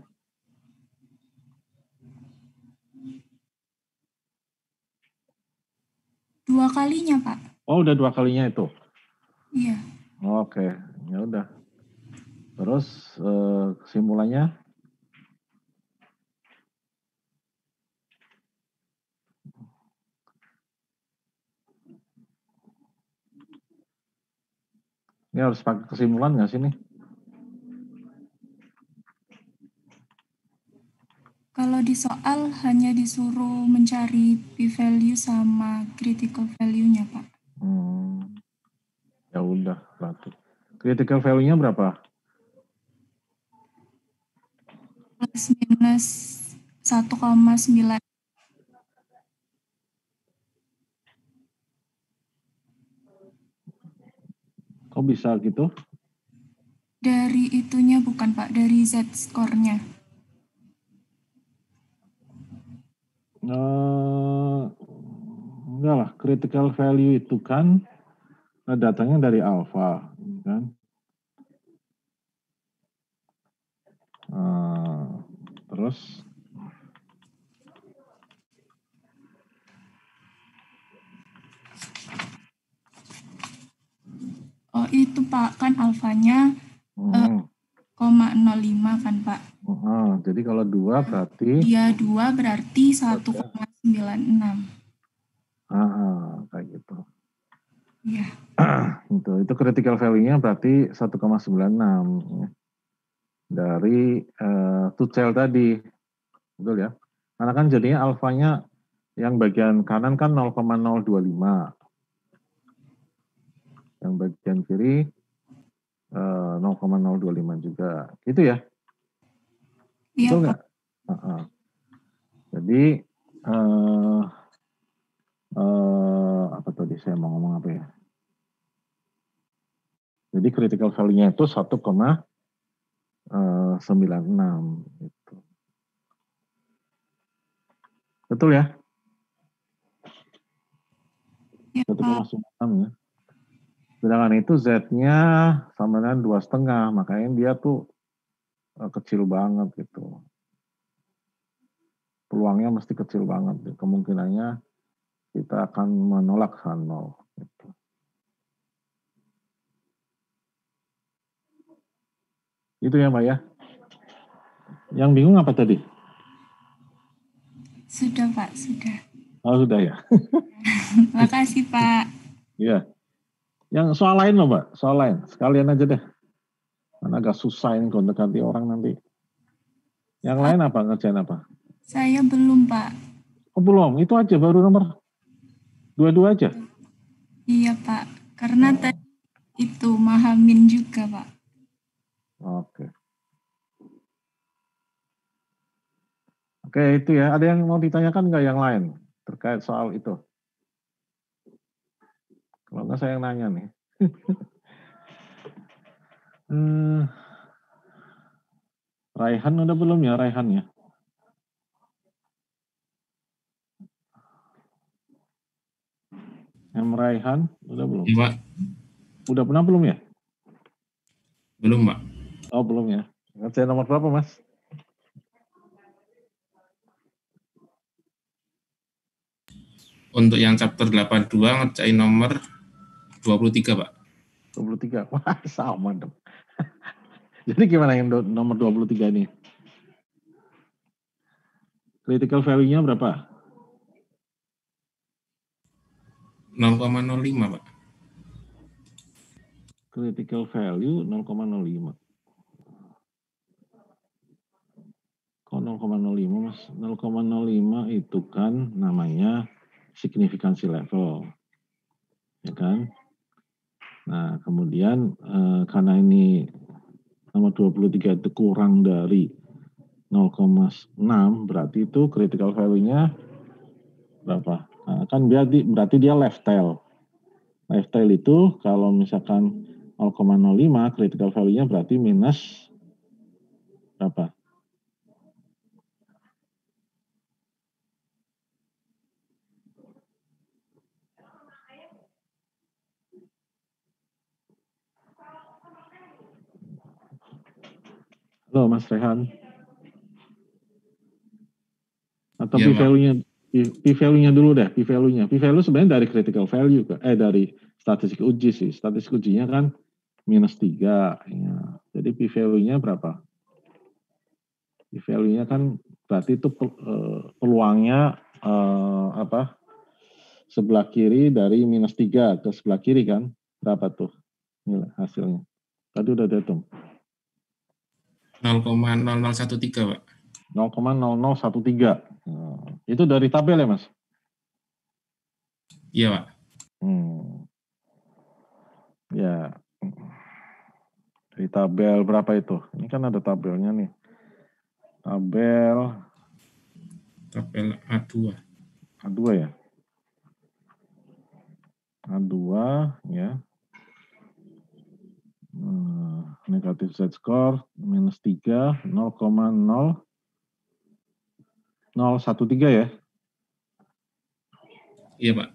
Dua kalinya Pak. Oh, udah dua kalinya itu. Iya. Oke, ya udah. Terus kesimpulannya? Ini harus pakai kesimpulan nggak sih nih? Kalau di soal hanya disuruh mencari p-value sama critical value-nya Pak. Ya udah, berarti. Critical value-nya berapa? Plus minus 1,9. Kok bisa gitu? Dari itunya bukan Pak, dari Z score-nya. Enggak lah, critical value itu kan datangnya dari alpha, kan? Terus Oh itu Pak, kan alfanya 0,05 kan Pak. Jadi kalau 2 berarti? Dia 2 berarti 1,96. Kayak gitu. Iya. Itu critical value-nya berarti 1,96 dari tucel tadi. Betul ya? Karena kan jadinya alfanya yang bagian kanan kan 0,025. Yang bagian kiri 0,025 juga. Gitu ya? Iya Betul Pak. nggak? Jadi apa tadi saya mau ngomong apa ya? Jadi critical value-nya itu 1,96 gitu. Betul ya? 1,96 ya. Sedangkan itu Z-nya sama dengan 2,5, makanya dia tuh kecil banget gitu. Peluangnya mesti kecil banget. Kemungkinannya kita akan menolak H0. Gitu. Itu ya Mbak ya. Yang bingung apa tadi? Sudah Pak, sudah. Oh sudah ya. Makasih Pak. Iya. Yang soal lain loh Mbak, soal lain. Sekalian aja deh. Karena agak susah ini kontak-ganti orang nanti. Yang lain apa? Ngerjain apa? Saya belum Pak. Oh belum, itu aja baru nomor 22 aja? Iya Pak, karena tadi itu mahamin juga Pak. Oke. Oke itu ya, ada yang mau ditanyakan nggak yang lain terkait soal itu? Kalau nggak saya yang nanya nih. Raihan udah belum ya Raihan ya? Raihan udah belum? Ya, Pak. Udah pernah belum ya? Belum, Pak. Oh belum ya. Saya nomor berapa Mas? Untuk yang chapter 82 ngerjain nomor 23, Pak. 23. Wah, sama dong. Jadi gimana yang nomor 23 ini? Critical value-nya berapa? 0,05, Pak. Critical value 0,05. Kok 0,05 Mas? 0,05 itu kan namanya signifikansi level. Ya kan? Nah, kemudian karena ini nomor 23 itu kurang dari 0,6, berarti itu critical value-nya berapa? Nah, kan berarti dia left tail. Left tail itu kalau misalkan 0,05, critical value-nya berarti minus berapa? Halo Mas Rehan. Atau Ya, P-value-nya dulu deh, P-value-nya. P-value sebenarnya dari critical value, dari statistik uji sih. Statistik ujinya kan -3. Ya. Jadi P-value-nya berapa? P-value-nya kan berarti itu peluangnya sebelah kiri dari -3 ke sebelah kiri kan? Berapa tuh nilai hasilnya? Tadi udah dihitung. 0,0013, Pak. 0,0013. Itu dari tabel ya, Mas? Iya, Pak. Ya. Dari tabel berapa itu? Ini kan ada tabelnya nih. Tabel A2. A2 ya? A2 ya. Negatif Z-score -3, 0,0013 ya? Iya, Pak.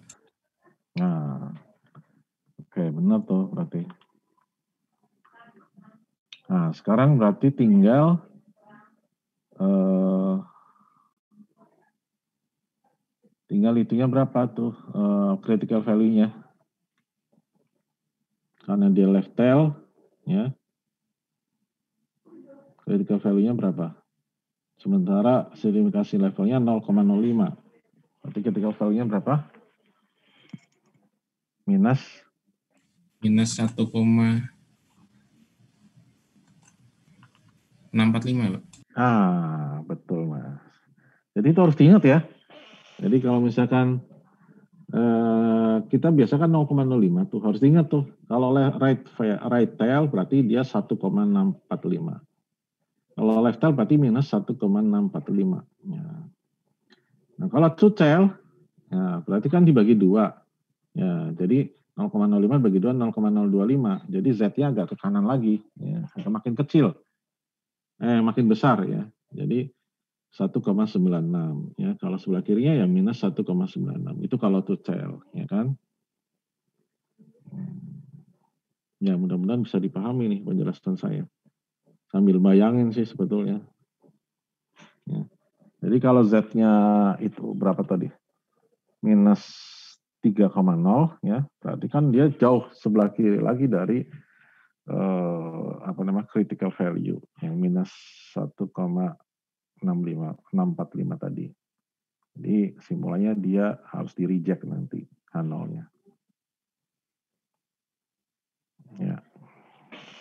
Nah, oke, benar tuh berarti. Nah, sekarang berarti tinggal itunya berapa tuh critical value-nya. Karena dia left tail, ya. Critical value-nya berapa? Sementara signifikansi levelnya 0,05. Berarti critical value-nya berapa? Minus 1,645, Pak. Betul Mas. Jadi itu harus diingat ya. Jadi kalau misalkan kita biasa kan 0,05 tuh harus diingat tuh. Kalau right tail berarti dia 1,645. Kalau left tail berarti minus 1,645. Ya. Nah kalau true tail, ya, berarti kan dibagi 2. Ya, jadi 0,05 bagi 2 0,025. Jadi Z-nya agak ke kanan lagi, ya, agak makin kecil. Makin besar ya. Jadi 1,96 ya. Kalau sebelah kirinya ya minus 1,96. Itu kalau true tail, ya kan? Ya, mudah-mudahan bisa dipahami nih penjelasan saya. Sambil bayangin sih sebetulnya. Ya. Jadi kalau Z-nya itu berapa tadi? Minus 3,0 ya. Berarti kan dia jauh sebelah kiri lagi dari critical value yang minus 1,645 tadi. Jadi simpulannya dia harus di reject nanti H0-nya. Ya.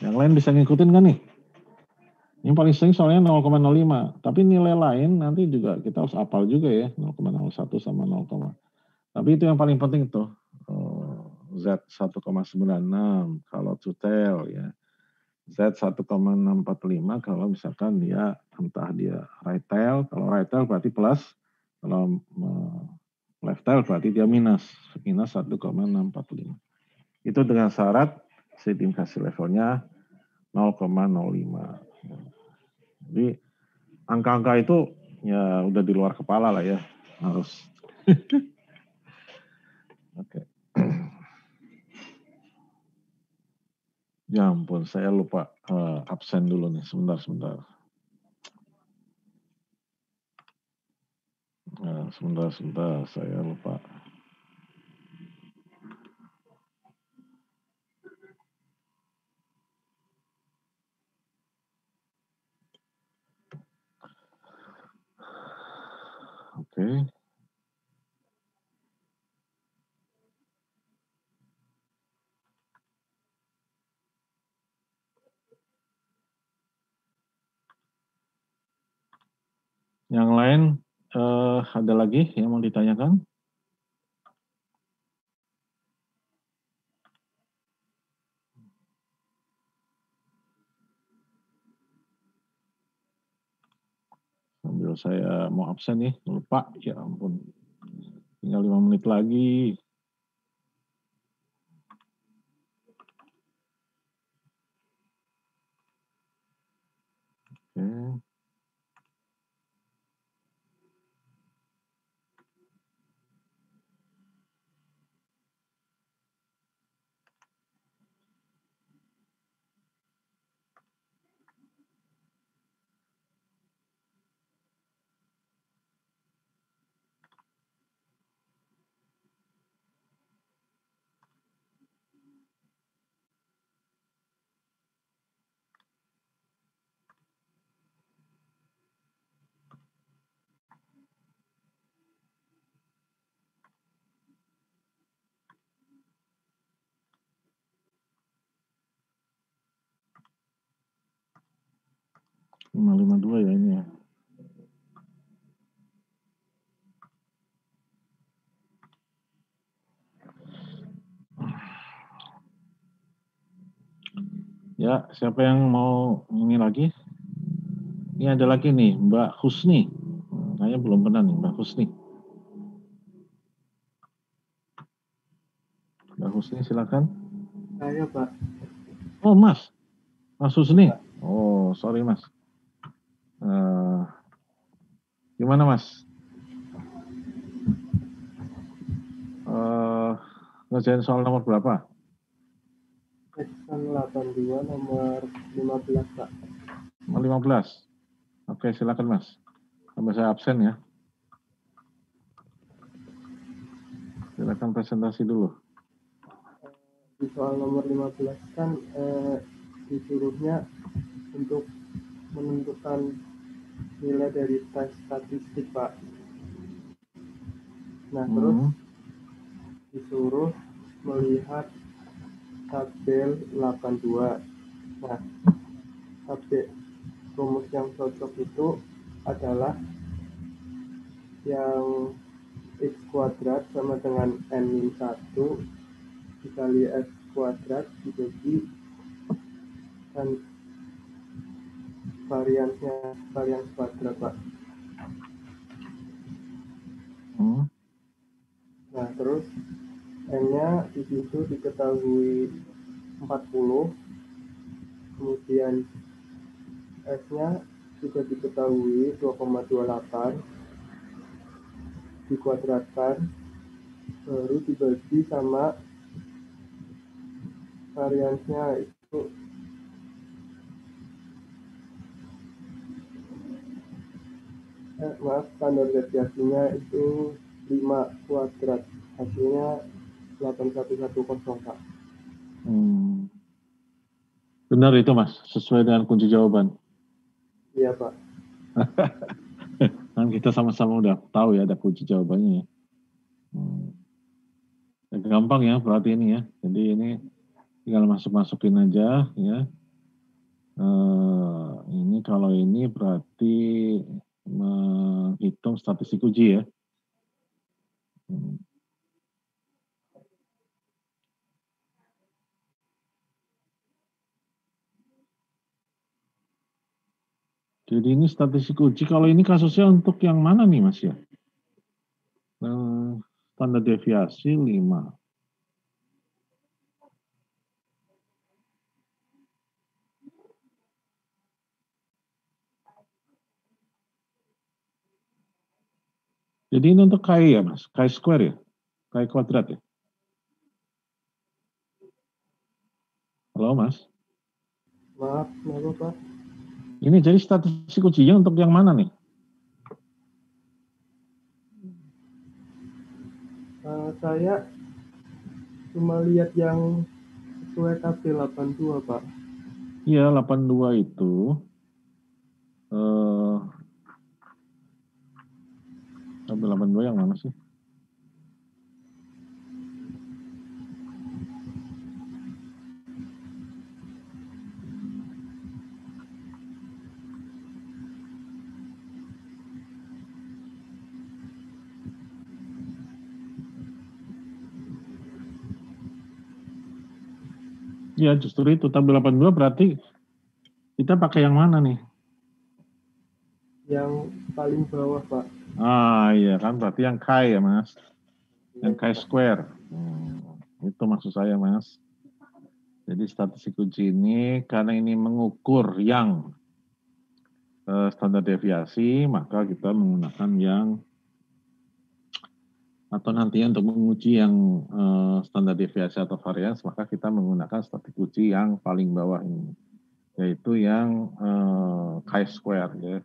Yang lain bisa ngikutin kan nih? Yang paling sering soalnya 0,05. Tapi nilai lain nanti juga kita harus hafal juga ya. 0,01 sama 0, tapi itu yang paling penting tuh. Z 1,96 kalau two tail ya. Z 1,645 kalau misalkan dia entah dia right tail. Kalau right tail berarti plus. Kalau left tail berarti dia minus 1,645. Itu dengan syarat si tim kasih levelnya 0,05. Jadi angka-angka itu ya udah di luar kepala lah ya, harus. Oke. Ya ampun, saya lupa absen dulu nih, sebentar. Sebentar, saya lupa. Oke. Yang lain ada lagi yang mau ditanyakan? Sambil saya mau absen nih, lupa, ya ampun. Tinggal 5 menit lagi. Oke. Lima dua ya ini ya. Ya, siapa yang mau ini lagi? Ini ada lagi nih, Mbak Husni. Kayaknya belum pernah nih, Mbak Husni. Mbak Husni, silakan. Saya, Pak. Oh, Mas Husni. Oh, sorry, Mas. Gimana, Mas? Ngerjain soal nomor berapa? Section 82 nomor 15, Pak. Nomor 15. Oke, silakan, Mas. Sampai saya absen ya. Silakan presentasi dulu. Di soal nomor 15 kan disuruhnya untuk menentukan nilai dari tes statistik, Pak. Nah, terus disuruh melihat tabel 82. Nah, tabel rumus yang cocok itu adalah yang x kuadrat sama dengan n-1 dikali x kuadrat dibagi dan varians kuadrat, Pak. Nah, terus n-nya di situ diketahui 40, kemudian s-nya juga diketahui 2,28, dikuadratkan, baru dibagi sama variansnya itu standar deviasinya itu 5 kuadrat, hasilnya 8110 Pak. Benar itu Mas, sesuai dengan kunci jawaban. Iya Pak. Kan kita sama-sama udah tahu ya ada kunci jawabannya ya. Gampang ya berarti ini ya. Jadi ini tinggal masukin aja ya. Ini kalau ini berarti menghitung statistik uji ya. Jadi ini statistik uji, kalau ini kasusnya untuk yang mana nih Mas ya? Standar deviasi 5. Jadi ini untuk Chi ya Mas? Chi square ya? Chi kuadrat ya? Halo Mas? Maaf, kenapa Pak? Ini jadi statistik ujinya untuk yang mana nih? Saya cuma lihat yang sesuai tabel 82 Pak. Iya, 82 itu tabel 82 yang mana sih? Ya justru itu tabel 82 berarti kita pakai yang mana nih? Yang paling bawah Pak. Iya kan berarti yang Chi ya Mas? Yang Chi square. Itu maksud saya Mas. Jadi statistik uji ini karena ini mengukur yang standar deviasi, maka kita menggunakan yang atau nantinya untuk menguji yang standar deviasi atau varians, maka kita menggunakan statistik uji yang paling bawah ini, yaitu yang Chi square ya.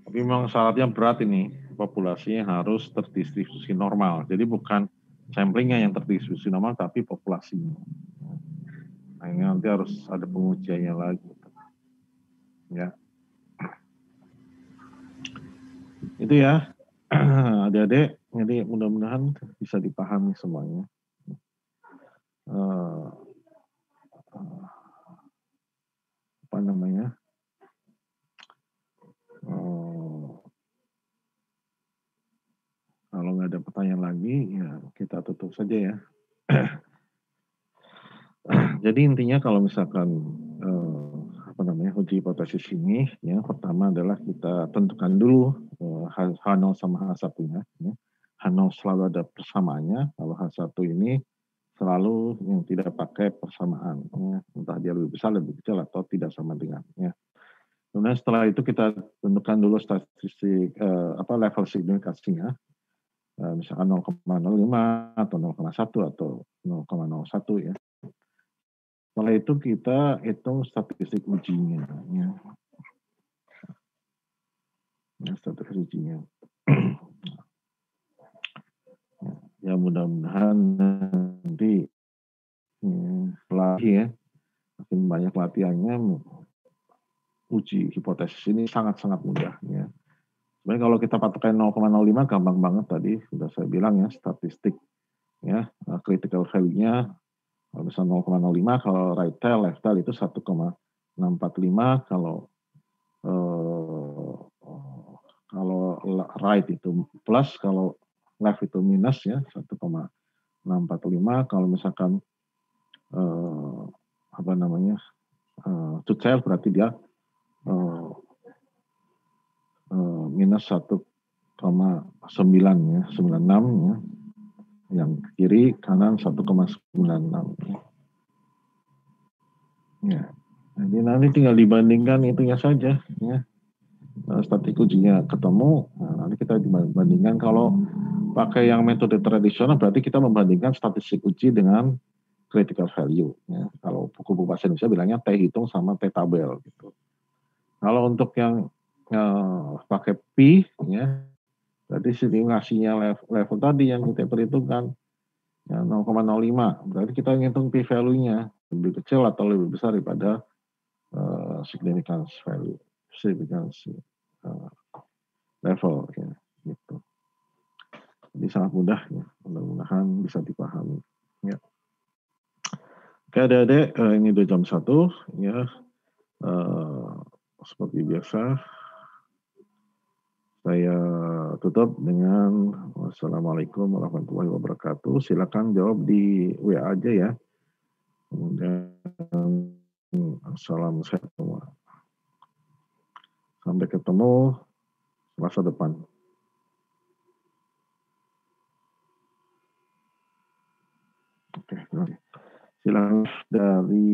Tapi memang syaratnya berat ini, populasinya harus terdistribusi normal. Jadi bukan samplingnya yang terdistribusi normal, tapi populasinya. Nah, ini nanti harus ada pengujiannya lagi. Ya. Itu ya, adik-adik. Jadi mudah-mudahan bisa dipahami semuanya. Apa namanya? Kalau nggak ada pertanyaan lagi, ya kita tutup saja ya. Jadi intinya kalau misalkan uji hipotesis ini, ya pertama adalah kita tentukan dulu H0 sama H1-nya. Ya. H0 selalu ada persamaannya, kalau H1 ini selalu yang tidak pakai persamaan, ya. Entah dia lebih besar, lebih kecil atau tidak sama dengan. Ya. Kemudian setelah itu kita tentukan dulu statistik level signifikasinya. Misalkan 0,05 atau 0,1 atau 0,01 ya. Setelah itu kita hitung statistik ujinya. Ya, statistik ujinya. Ya mudah-mudahan nanti lagi ya, makin banyak latihannya, uji hipotesis ini sangat-sangat mudah ya. Sebenarnya kalau kita patokan 0,05 gampang banget tadi sudah saya bilang ya, statistik ya, critical value-nya kalau misalnya 0,05, kalau right tail, left tail itu 1,645, kalau right itu plus, kalau left itu minus ya 1,645, kalau misalkan two tail berarti dia minus 1,9 ya, 96 ya. Yang kiri kanan 1,96 ya. Jadi nanti tinggal dibandingkan itunya saja ya. Statistik ujinya ketemu, nanti kita dibandingkan. Kalau pakai yang metode tradisional berarti kita membandingkan statistik uji dengan critical value. Ya. Kalau buku bahasa Indonesia bilangnya T hitung sama T tabel gitu. Kalau untuk yang pakai P, ya, berarti estimasinya level tadi yang kita perhitungkan ya, 0,05. Berarti kita ngitung P value-nya lebih kecil atau lebih besar daripada significance value, significance level, ya, gitu. Jadi sangat mudah, ya. Mudah-mudahan bisa dipahami. Ya. Oke, adik-adik, ini udah jam 1, ya. Seperti biasa, saya tutup dengan wassalamualaikum warahmatullahi wabarakatuh. Silakan jawab di WA aja ya. Kemudian salam sehat semua. Sampai ketemu Selasa depan. Oke, silakan dari